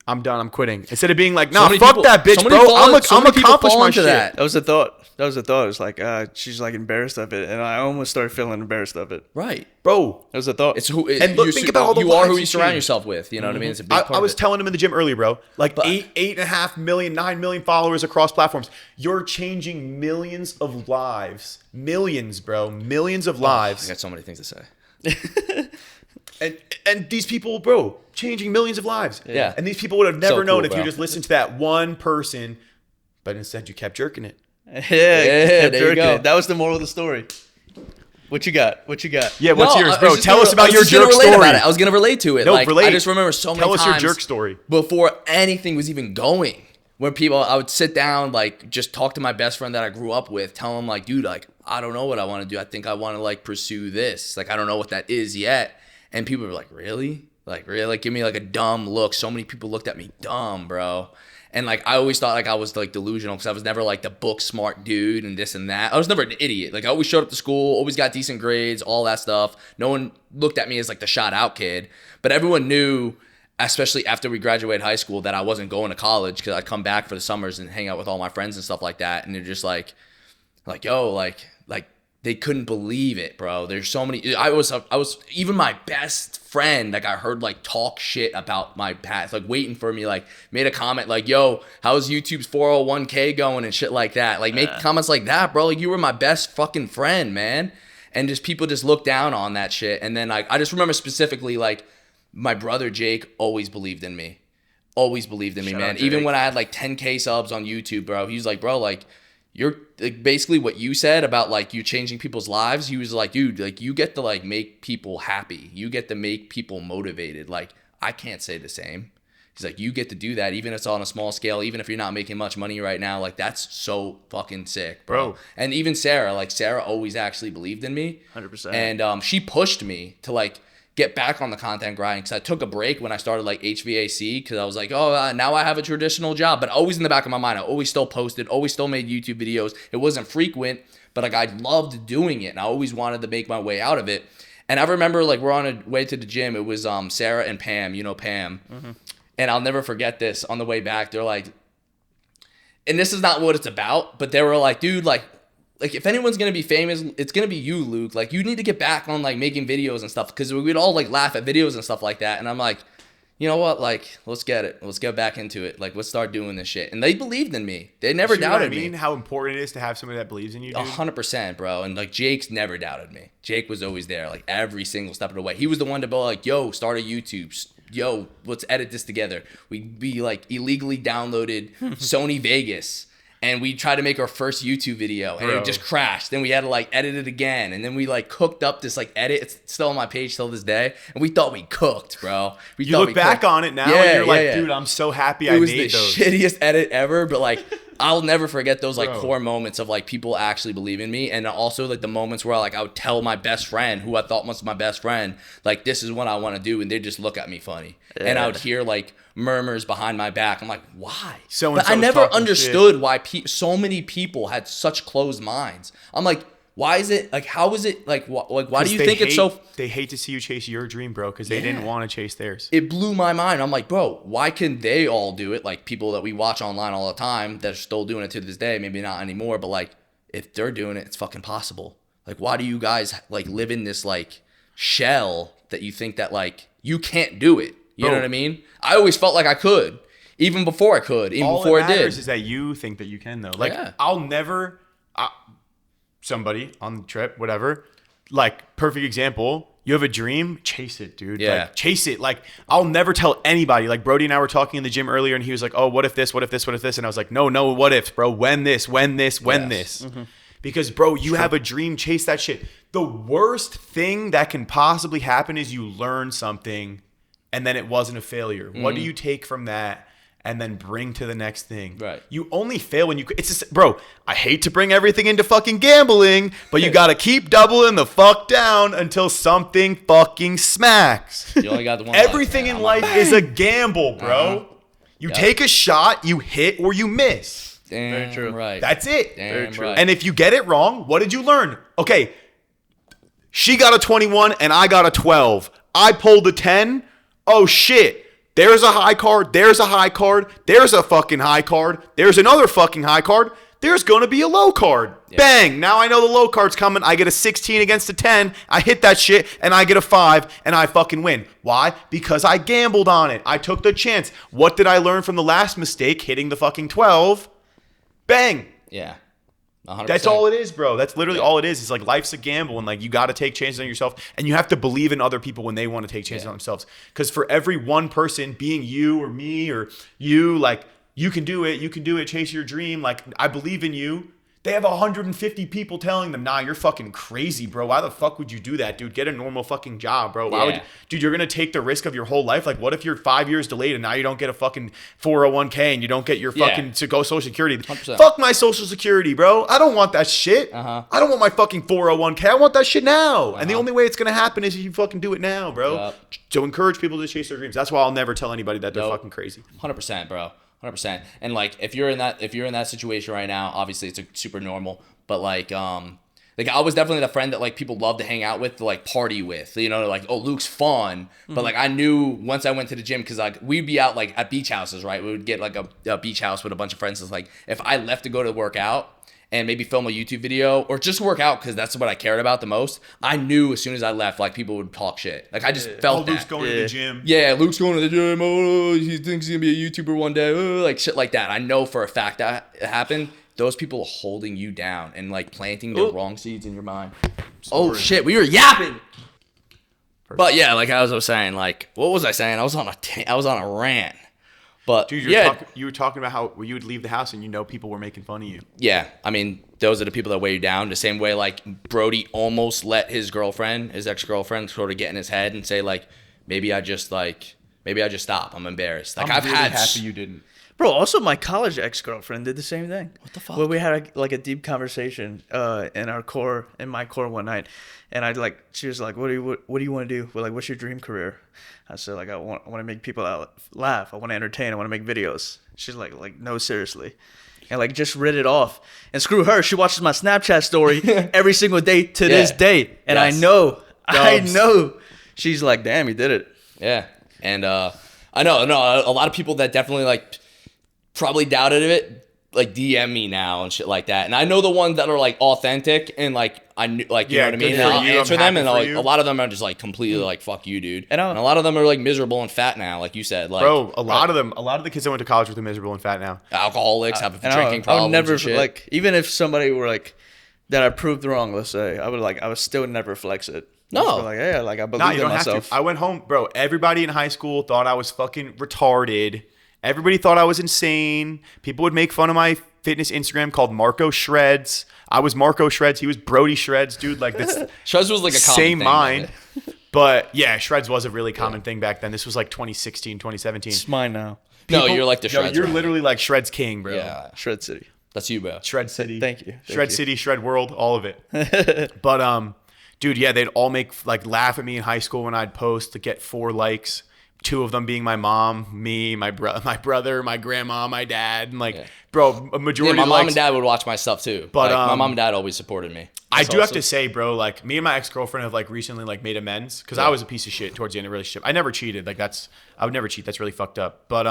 I'm quitting. Instead of being like, nah, fuck that bitch, bro. I'm accomplish my shit. That was the thought. It was like, she's like embarrassed of it, and I almost started feeling embarrassed of it. Right, bro. That was the thought. Think about all the you are who you surround yourself with. You know what I mean? It's a big part. I was telling him in the gym earlier, bro. Like, 8.5 million, 9 million followers across platforms. You're changing millions of lives. Millions, bro. Millions of lives. I got so many things to say. And these people, bro, changing millions of lives. Yeah. And these people would have never known if bro. you just listened to that one person, but instead you kept jerking it. Yeah, there you go. That was the moral of the story. What you got? Yeah, what's yours, bro? Tell us about your jerk story. I was going to relate to it. No, relate. I just remember so many times. Tell us your jerk story. Before anything was even going, where I would sit down, like, just talk to my best friend that I grew up with, tell him, like, dude, like, I don't know what I want to do. I think I want to, like, pursue this. Like, I don't know what that is yet. And people were like, really? Like, really? Like, give me, like, a dumb look. So many people looked at me dumb, bro. And, like, I always thought, like, I was, like, delusional because I was never, like, the book smart dude and this and that. I was never an idiot. Like, I always showed up to school, always got decent grades, all that stuff. No one looked at me as, like, the shot out kid. But everyone knew, especially after we graduated high school, that I wasn't going to college because I'd come back for the summers and hang out with all my friends and stuff like that. And they're just like, yo, like, they couldn't believe it, bro. There's so many. I was even my best friend, like, I heard, like, talk shit about my past, like, waiting for me, like, made a comment like, yo, how's YouTube's 401k going and shit like that. Like, make comments like that, bro. Like, you were my best fucking friend, man. And just people just look down on that shit. And then, like, I just remember specifically, like, my brother Jake always believed in me. Always believed in me, man. Even when I had, like, 10K subs on YouTube, bro, he was like, bro, like, you're, like, basically what you said about, like, you changing people's lives. He was like, dude, like, you get to, like, make people happy. You get to make people motivated. Like, I can't say the same. He's like, you get to do that, even if it's on a small scale, even if you're not making much money right now. Like, that's so fucking sick, bro. And even Sarah always actually believed in me. 100%. And she pushed me to, like, get back on the content grind, because I took a break when I started, like, HVAC, because I was like, now I have a traditional job. But always in the back of my mind, I always still posted, always still made YouTube videos. It wasn't frequent, but, like, I loved doing it, and I always wanted to make my way out of it. And I remember, like, we're on a way to the gym. It was Sarah and Pam, Pam. Mm-hmm. And I'll never forget this. On the way back, they're like, and this is not what it's about, but they were like, dude, like, like if anyone's gonna be famous, it's gonna be you, Luke. Like you need to get back on like making videos and stuff because we'd all like laugh at videos and stuff like that. And I'm like, you know what? Like let's get back into it. Like let's start doing this shit. And they believed in me. They never doubted me. How important it is to have somebody that believes in you. 100%, bro. And like Jake's never doubted me. Jake was always there, like every single step of the way. He was the one to be like, yo, start a YouTube. Yo, let's edit this together. We like illegally downloaded Sony Vegas. And we tried to make our first YouTube video, and it just crashed. Then we had to like edit it again, and then we like cooked up this like edit. It's still on my page till this day, and we thought we cooked, bro. You look back on it now, and you're like, dude, I'm so happy I made those. It was the shittiest edit ever, but like I'll never forget those like core moments of like people actually believe in me, and also like the moments where like I would tell my best friend, who I thought was my best friend, like this is what I want to do, and they just look at me funny, and I would hear like murmurs behind my back. I'm like, why? But I never understood why so many people had such closed minds. I'm like, why is it like? How is it like? Why do you think it's so? They hate to see you chase your dream, bro, because they didn't want to chase theirs. It blew my mind. I'm like, bro, why can they all do it? Like people that we watch online all the time that are still doing it to this day. Maybe not anymore, but like if they're doing it, it's fucking possible. Like, why do you guys like live in this like shell that you think that like you can't do it? You know what I mean? I always felt like I could, even before I could, even before I did. All that matters is that you think that you can, though. Like, I'll never, somebody on the trip, whatever, like, perfect example, you have a dream, chase it, dude. Yeah. Like, chase it. Like, I'll never tell anybody. Like, Brodie and I were talking in the gym earlier, and he was like, oh, what if this, what if this, what if this? And I was like, no, what ifs, bro. When this. Mm-hmm. Because, bro, you have a dream, chase that shit. The worst thing that can possibly happen is you learn something and then it wasn't a failure. Mm-hmm. What do you take from that and then bring to the next thing? Right. You only fail when you... It's just, bro, I hate to bring everything into fucking gambling, but you got to keep doubling the fuck down until something fucking smacks. You only got the one. Everything in life is a gamble, bro. You take a shot, you hit, or you miss. Damn very true. Right. That's it. Damn very true. Right. And if you get it wrong, what did you learn? Okay, she got a 21 and I got a 12. I pulled a 10. Oh shit, there's a high card, there's a high card, there's a fucking high card, there's another fucking high card, there's going to be a low card. Yeah. Bang, now I know the low card's coming, I get a 16 against a 10, I hit that shit, and I get a 5, and I fucking win. Why? Because I gambled on it. I took the chance. What did I learn from the last mistake, hitting the fucking 12? Bang. Yeah. 100%. That's all it is, bro. That's literally all it is. It's like life's a gamble, and like you got to take chances on yourself, and you have to believe in other people when they want to take chances on themselves. Because for every one person, being you or me or you, like you can do it. You can do it. Chase your dream. Like I believe in you. They have 150 people telling them, nah, you're fucking crazy, bro. Why the fuck would you do that, dude? Get a normal fucking job, bro. Why would you, dude, you're going to take the risk of your whole life? Like, what if you're 5 years delayed and now you don't get a fucking 401k and you don't get your fucking Social Security? 100%. Fuck my Social Security, bro. I don't want that shit. I don't want my fucking 401k. I want that shit now. And the only way it's going to happen is if you fucking do it now, bro. Yep. So encourage people to chase their dreams. That's why I'll never tell anybody that they're fucking crazy. 100%, bro. 100%. And like if you're in that situation right now, obviously it's super normal. But like I was definitely the friend that like people love to hang out with, to like party with, you know, like, oh, Luke's fun. But like I knew once I went to the gym, because like we'd be out like at beach houses, right? We would get like a beach house with a bunch of friends. It's like if I left to go to work out and maybe film a YouTube video or just work out because that's what I cared about the most, I knew as soon as I left, like people would talk shit. Like I just felt that. Luke's going to the gym. Yeah, Luke's going to the gym. Oh, he thinks he's gonna be a YouTuber one day. Oh, like shit like that. I know for a fact that it happened. Those people are holding you down and like planting the wrong seeds in your mind. Oh shit, we were yapping. But yeah, like as I was saying, like what was I saying? I was on a rant. But dude, you were talking about how you would leave the house and you know people were making fun of you. Yeah, I mean those are the people that weigh you down. The same way like Brodie almost let his ex-girlfriend, sort of get in his head and say like maybe I just stop. I'm embarrassed. Like I'm really happy you didn't. Bro, also my college ex-girlfriend did the same thing. What the fuck? Well, we had a deep conversation in my core one night, and she was like, "What do you want to do? Well, like, what's your dream career?" I said, like, I want to make people laugh. I want to entertain. I want to make videos. She's like, no, seriously, and like just read it off. And screw her. She watches my Snapchat story every single day to this day, and I know. She's like, damn, he did it. Yeah, and I know a lot of people that definitely like. Probably doubted it, like DM me now and shit like that. And I know the ones that are like authentic and like I knew like you know what I mean. And I'll answer them, and like a lot of them are just like completely like fuck you, dude. And a lot of them are like miserable and fat now, like you said. Like, bro, a lot of the kids that went to college with are miserable and fat now. Alcoholics have drinking problems. I'll never and shit. like even if somebody were like that I proved wrong. Let's say I would still never flex it. No, like yeah, like I believe in myself. I went home, bro. Everybody in high school thought I was fucking retarded. Everybody thought I was insane. People would make fun of my fitness Instagram called Marco SHREDZ. I was Marco SHREDZ. He was Brodie SHREDZ, dude. Like this. SHREDZ was like a same thing, mind. But yeah, SHREDZ was a really common thing back then. This was like 2016, 2017. It's mine now. No, you're like the SHREDZ. You're literally like SHREDZ king, bro. Yeah, SHREDZ City. That's you, bro. SHREDZ City. Thank you. SHREDZ City, SHRED World, all of it. But dude, yeah, they'd all laugh at me in high school when I'd post to get 4 likes. 2 of them being my mom, me, my brother, my grandma, my dad, and bro, a majority. Yeah, my of mom and dad would watch my stuff too. But like, my mom and dad always supported me. I do have to say, bro, like me and my ex-girlfriend have like recently like made amends because I was a piece of shit towards the end of the relationship. I never cheated. Like I would never cheat. That's really fucked up. But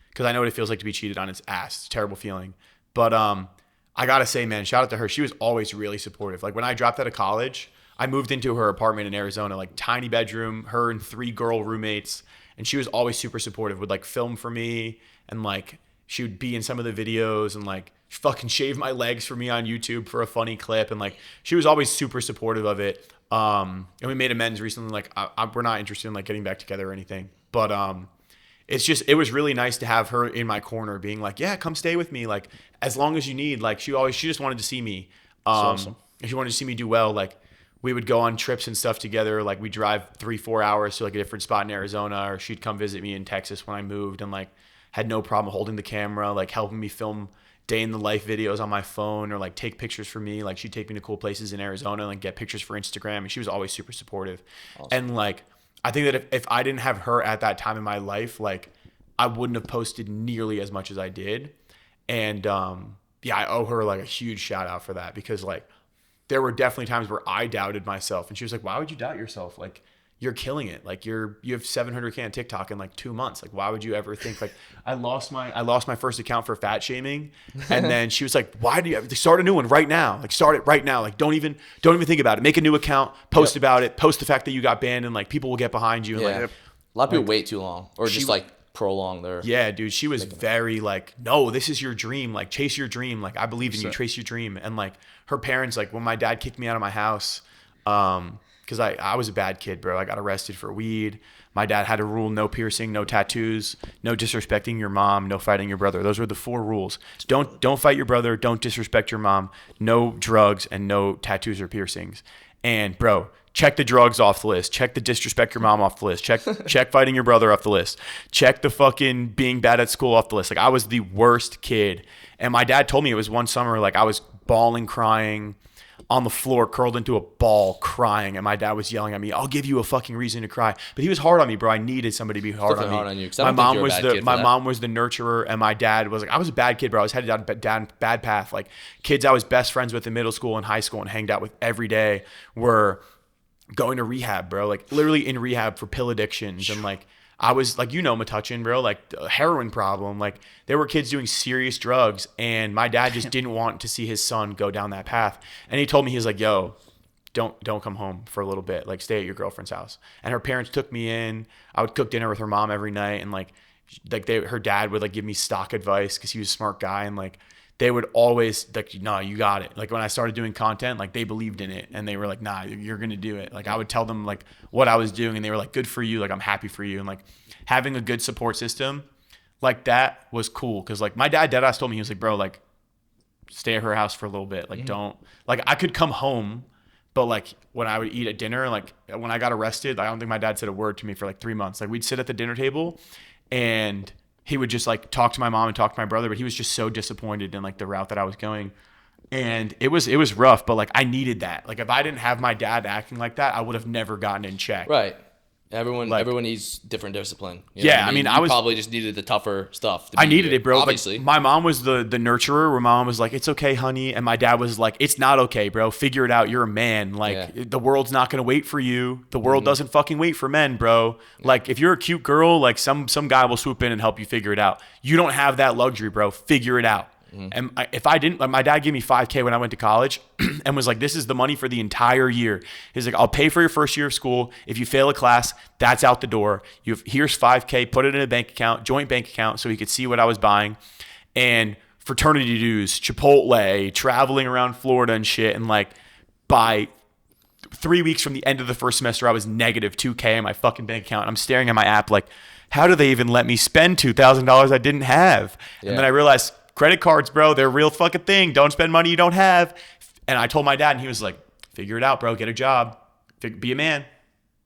because I know what it feels like to be cheated on. It's ass. It's a terrible feeling. But I gotta say, man, shout out to her. She was always really supportive. Like when I dropped out of college, I moved into her apartment in Arizona, like tiny bedroom, her and 3 girl roommates. And she was always super supportive, would like film for me. And like, she would be in some of the videos and like fucking shave my legs for me on YouTube for a funny clip. And like, she was always super supportive of it. And we made amends recently. Like we're not interested in like getting back together or anything, but it was really nice to have her in my corner being like, yeah, come stay with me. Like as long as you need, like she just wanted to see me. Awesome. She wanted to see me do well. Like we would go on trips and stuff together. Like we drive 3-4 hours to like a different spot in Arizona, or she'd come visit me in Texas when I moved and like had no problem holding the camera, like helping me film day in the life videos on my phone or like take pictures for me. Like she'd take me to cool places in Arizona and like get pictures for Instagram. And she was always super supportive. Awesome. And like, I think that if I didn't have her at that time in my life, like I wouldn't have posted nearly as much as I did. And yeah, I owe her like a huge shout out for that, because like there were definitely times where I doubted myself, and she was like, why would you doubt yourself? Like you're killing it. Like you have 700K on TikTok in like 2 months. Like why would you ever think like I lost my first account for fat shaming, and then she was like, why do you have to start a new one right now? Like start it right now. Like don't even think about it. Make a new account, post about it, post the fact that you got banned, and like people will get behind you. And Yeah. like A lot of people wait too long, or just like prolong their. Yeah, dude, she was very like, no, this is your dream. Like chase your dream. Like I believe in you. Chase your dream. And like her parents, like when my dad kicked me out of my house, because I was a bad kid, bro. I got arrested for weed. My dad had a rule: no piercing, no tattoos, no disrespecting your mom, no fighting your brother. Those were the 4 rules. Don't fight your brother, don't disrespect your mom, no drugs, and no tattoos or piercings. And bro, check the drugs off the list. Check the disrespect your mom off the list. Check fighting your brother off the list. Check the fucking being bad at school off the list. Like I was the worst kid. And my dad told me it was one summer, like I was bawling, crying on the floor, curled into a ball, crying. And my dad was yelling at me, I'll give you a fucking reason to cry. But he was hard on me, bro. I needed somebody to be hard on me. Hard on you, my mom was the nurturer, and my dad was like, I was a bad kid, bro. I was headed down bad path. Like kids I was best friends with in middle school and high school and hanged out with every day were going to rehab, bro. Like literally in rehab for pill addictions. And like I was like, Metuchen, bro, like a heroin problem. Like there were kids doing serious drugs, and my dad just didn't want to see his son go down that path. And he told me, he was like, yo, don't come home for a little bit. Like stay at your girlfriend's house. And her parents took me in. I would cook dinner with her mom every night. And like her dad would like give me stock advice, because he was a smart guy. And like they would always like, no, you got it. Like when I started doing content, like they believed in it, and they were like, nah, you're going to do it. Like I would tell them like what I was doing, and they were like, good for you. Like I'm happy for you. And like having a good support system like that was cool. Cause like my dad deadass told me, he was like, bro, like stay at her house for a little bit. Like don't, like I could come home, but like when I would eat at dinner, like when I got arrested, I don't think my dad said a word to me for like 3 months. Like we'd sit at the dinner table, and he would just like talk to my mom and talk to my brother, but he was just so disappointed in like the route that I was going. And it was rough, but like I needed that. Like if I didn't have my dad acting like that, I would have never gotten in check. Right. Everyone needs different discipline. Yeah, I mean, I probably just needed the tougher stuff. I needed it, bro. Obviously, like, my mom was the nurturer. Where my mom was like, "It's okay, honey," and my dad was like, "It's not okay, bro. Figure it out. You're a man. Like the world's not gonna wait for you. The world doesn't fucking wait for men, bro. Like if you're a cute girl, like some guy will swoop in and help you figure it out. You don't have that luxury, bro. Figure it out." And if I didn't, like, my dad gave me $5K when I went to college and was like, this is the money for the entire year. He's like, I'll pay for your first year of school. If you fail a class, that's out the door. Here's $5K, put it in a bank account, joint bank account, so he could see what I was buying. And fraternity dues, Chipotle, traveling around Florida and shit. And like by 3 weeks from the end of the first semester, I was negative $2K in my fucking bank account. I'm staring at my app like, how do they even let me spend $2,000 I didn't have? Yeah. And then I realized credit cards, bro, they're a real fucking thing. Don't spend money you don't have. And I told my dad, and he was like, figure it out, bro. Get a job. Be a man.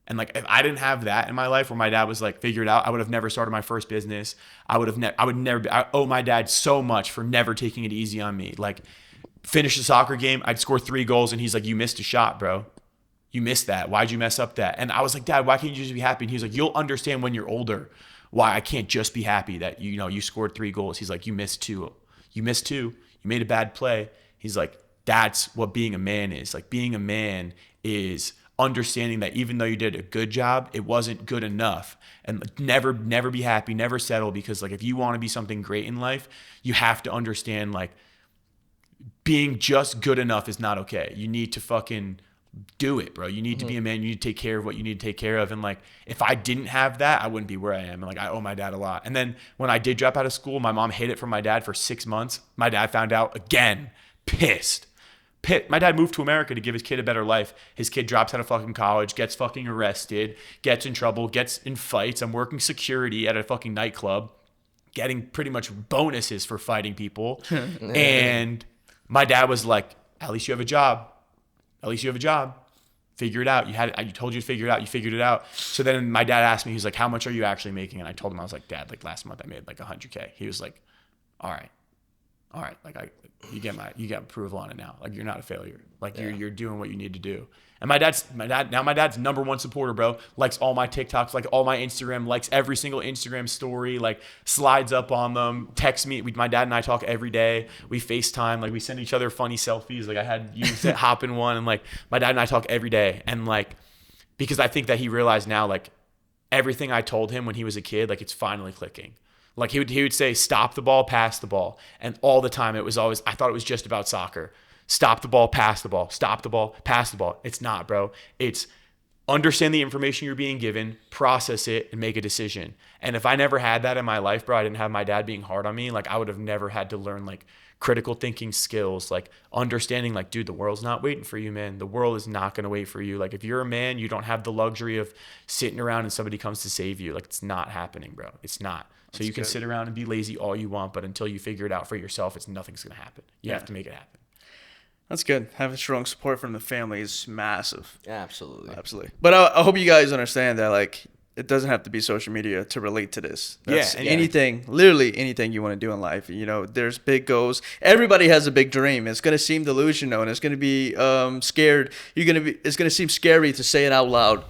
And like, if I didn't have that in my life where my dad was like, figure it out, I would have never started my first business. I owe my dad so much for never taking it easy on me. Like, finish the soccer game, I'd score 3 goals, and he's like, you missed a shot, bro. You missed that. Why'd you mess up that? And I was like, Dad, why can't you just be happy? And he was like, you'll understand when you're older why I can't just be happy that, you scored 3 goals. He's like, you missed 2. You missed 2. You made a bad play. He's like, that's what being a man is. Like, being a man is understanding that even though you did a good job, it wasn't good enough. And never be happy, never settle, because like, if you want to be something great in life, you have to understand like being just good enough is not okay. You need to fucking do it, bro. You need to be a man. You need to take care of what you need to take care of. And like, if I didn't have that, I wouldn't be where I am. And like, I owe my dad a lot. And then when I did drop out of school, my mom hid it from my dad for 6 months. My dad found out again, pissed. My dad moved to America to give his kid a better life. His kid drops out of fucking college, gets fucking arrested, gets in trouble, gets in fights. I'm working security at a fucking nightclub, getting pretty much bonuses for fighting people. And my dad was like, at least you have a job. At least you have a job. Figure it out. I told you to figure it out. You figured it out. So then my dad asked me, he's like, how much are you actually making? And I told him, I was like, Dad, like last month I made like 100K. He was like, all right. Like you get approval on it now. Like, you're not a failure. Like, you're doing what you need to do. And my dad's number 1 supporter, bro. Likes all my TikToks, like all my Instagram, likes every single Instagram story, like slides up on them, texts me. My dad and I talk every day. We FaceTime, like we send each other funny selfies. Like I had you hop in one, and like my dad and I talk every day. And like, because I think that he realized now, like everything I told him when he was a kid, like it's finally clicking. Like he would say, stop the ball, pass the ball. And all the time it was always, I thought it was just about soccer. Stop the ball, pass the ball. Stop the ball, pass the ball. It's not, bro. It's understand the information you're being given, process it, and make a decision. And if I never had that in my life, bro, I didn't have my dad being hard on me, like I would have never had to learn like critical thinking skills, like understanding like, dude, the world's not waiting for you, man. The world is not going to wait for you. Like if you're a man, you don't have the luxury of sitting around and somebody comes to save you. Like it's not happening, bro. It's not. So you can sit around and be lazy all you want, but until you figure it out for yourself, nothing's going to happen. You have to make it happen. That's good. Having strong support from the family is massive. Absolutely. But I hope you guys understand that, like, it doesn't have to be social media to relate to this. That's anything, literally anything you want to do in life. You know, there's big goals. Everybody has a big dream. It's going to seem delusional, and it's going to be scared. It's going to seem scary to say it out loud.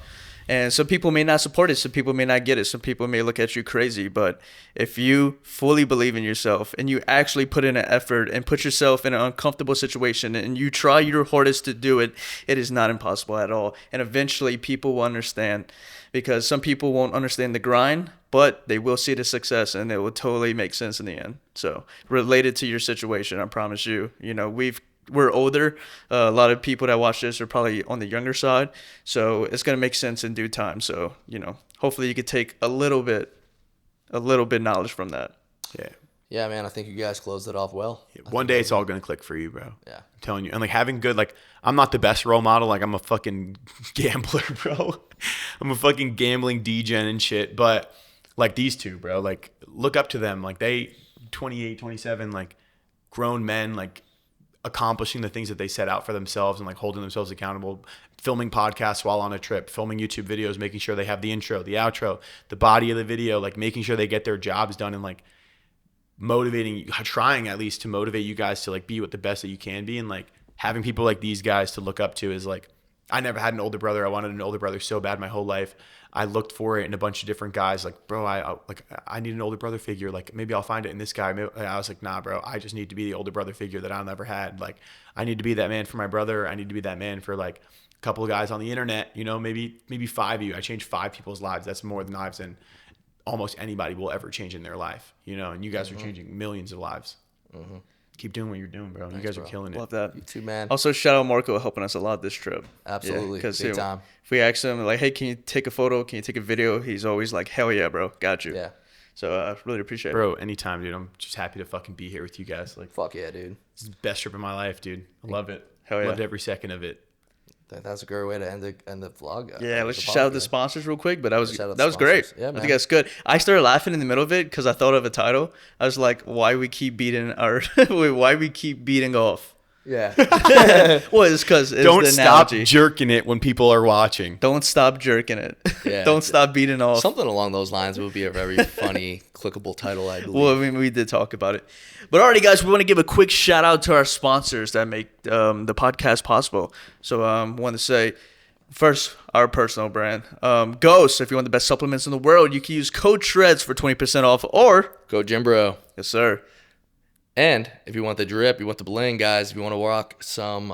And some people may not support it. Some people may not get it. Some people may look at you crazy. But if you fully believe in yourself and you actually put in an effort and put yourself in an uncomfortable situation and you try your hardest to do it, it is not impossible at all. And eventually people will understand, because some people won't understand the grind, but they will see the success and it will totally make sense in the end. So related to your situation, I promise you, you know, we're older. A lot of people that watch this are probably on the younger side. So it's going to make sense in due time. So, you know, hopefully you could take a little bit knowledge from that. Yeah. Yeah, man, I think you guys closed it off well. Yeah, one day it's all going to click for you, bro. Yeah. I'm telling you. And like having good, like I'm not the best role model. Like I'm a fucking gambler, bro. I'm a fucking gambling degen and shit. But like these two, bro, like look up to them. Like they 28, 27, like grown men, like accomplishing the things that they set out for themselves and like holding themselves accountable, filming podcasts while on a trip, filming YouTube videos, making sure they have the intro, the outro, the body of the video, like making sure they get their jobs done, and like trying at least to motivate you guys to like be what the best that you can be. And like having people like these guys to look up to is like, I never had an older brother. I wanted an older brother so bad my whole life. I looked for it in a bunch of different guys. Like, bro, I need an older brother figure. Like, maybe I'll find it in this guy. Maybe, I was like, nah, bro, I just need to be the older brother figure that I never had. Like, I need to be that man for my brother. I need to be that man for like a couple of guys on the internet. You know, maybe 5 of you. I changed 5 people's lives. That's more lives than almost anybody will ever change in their life. You know, and you guys are changing millions of lives. keep doing what you're doing, bro. You guys are killing it. Love that. You too, man. Also, shout out Marco helping us a lot this trip. Absolutely. Because Big time. if we ask him, like, hey, can you take a photo? Can you take a video? He's always like, hell yeah, bro. Got you. Yeah. So I really appreciate it. Bro, anytime, dude. I'm just happy to fucking be here with you guys. Like, Fuck yeah, dude. this is the best trip of my life, dude. I love it. Hell yeah. Loved every second of it. That's a great way to end the vlog. Yeah, let's shout out the sponsors real quick. But that was Shout out that the was great. sponsors. Yeah, I man. think that's good. I started laughing in the middle of it because I thought of a title. I was like, why we keep beating off? Yeah. Well, it's because Don't the stop analogy. jerking it when people are watching. Don't stop jerking it. Yeah. Don't stop beating off. Something along those lines would be a very funny, clickable title, I believe. Well, I mean, we did talk about it. But alrighty, guys, we want to give a quick shout out to our sponsors that make the podcast possible. So I want to say, first, our personal brand, Ghost. If you want the best supplements in the world, you can use code SHREDZ for 20% off. Or, Go GYMBRO. yes, sir. And if you want the drip, you want the bling, guys, if you want to rock some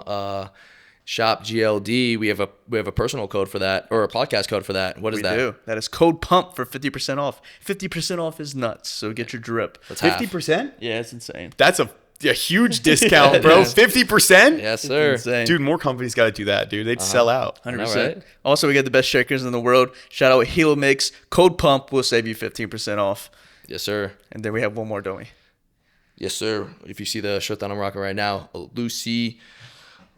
shop GLD, we have a personal code for that, or a podcast code for that. What is We that? do. That is code PUMP for 50% off. 50% off is nuts. So get your drip. That's half. 50%? Yeah, it's insane. That's a huge discount, bro. 50%? Yes, sir. Insane. Dude, more companies got to do that, dude. They'd sell out. 100%. I know, right? Also, we get the best shakers in the world. Shout out Helo Mix. Code PUMP will save you 15% off. Yes, sir. And then we have one more, don't we? Yes, sir. If you see the shirt that I'm rocking right now, Lucy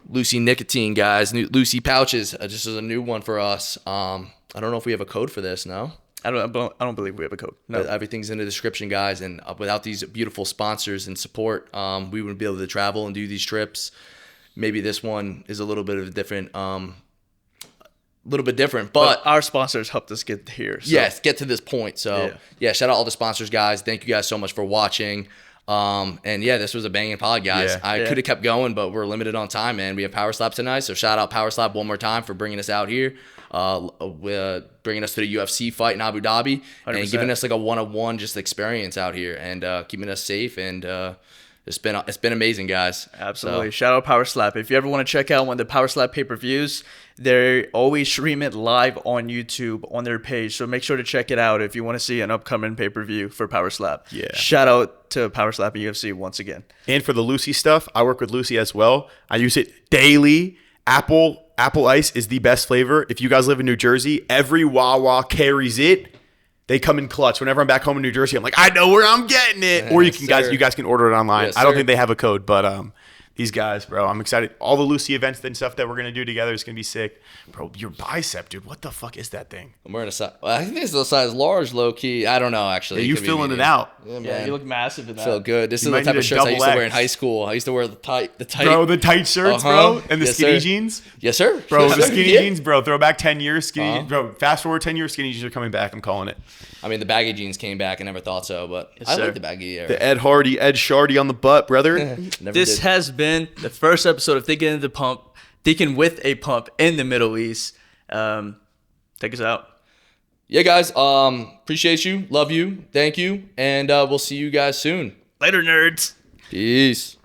nicotine, guys. Lucy pouches. This is a new one for us. I don't know if we have a code for this. No. I don't believe we have a code. No. But everything's in the description, guys. And without these beautiful sponsors and support, we wouldn't be able to travel and do these trips. Maybe this one is a little bit of a different, but our sponsors helped us get here. So. yes, get to this point. So yeah, shout out all the sponsors, guys. Thank you guys so much for watching. And yeah, this was a banging pod, guys. Yeah. I could have kept going, but we're limited on time, man. We have Power Slap tonight, so shout out Power Slap one more time for bringing us out here, bringing us to the UFC fight in Abu Dhabi, 100%. and giving us like a one-on-one just experience out here, and keeping us safe. And it's been amazing, guys. Absolutely. So, Shout out Power Slap. If you ever want to check out one of the Power Slap pay-per-views, they always stream it live on YouTube on their page. So make sure to check it out if you want to see an upcoming pay-per-view for Power Slap. Yeah. Shout out to Power Slap and UFC once again. And for the Lucy stuff, I work with Lucy as well. I use it daily. Apple Ice is the best flavor. If you guys live in New Jersey, every Wawa carries it. They come in clutch. Whenever I'm back home in New Jersey, I'm like, I know where I'm getting it. Or you guys can order it online. Yes, I don't sir. think they have a code, but these guys, bro, I'm excited. All the Lucy events and stuff that we're gonna do together is gonna be sick. Bro, your bicep, dude. What the fuck is that thing? I'm wearing a size. Well, I think this is a size large, low key. I don't know actually. Yeah, you could be filling it medium. out. Yeah, man. look massive in that. Feel good. This You is the might type need of a shirts I used to double wear in X. high school. I used to wear the tight. Bro, the tight shirts, bro, and the Yes, skinny sir. jeans. Yes, sir. Bro, Yes, the sir. skinny Yeah. jeans, bro. Throw back 10 years, skinny. Bro, fast forward 10 years, skinny jeans are coming back. I'm calling it. I mean, the baggy jeans came back. I never thought so, but I sir. like the baggy era. The Ed Shardy on the butt, brother. Never This did. has been the first episode of Thinking with a Pump in the Middle East. Take us out. Yeah, guys. Appreciate you. Love you. Thank you. And we'll see you guys soon. Later, nerds. Peace.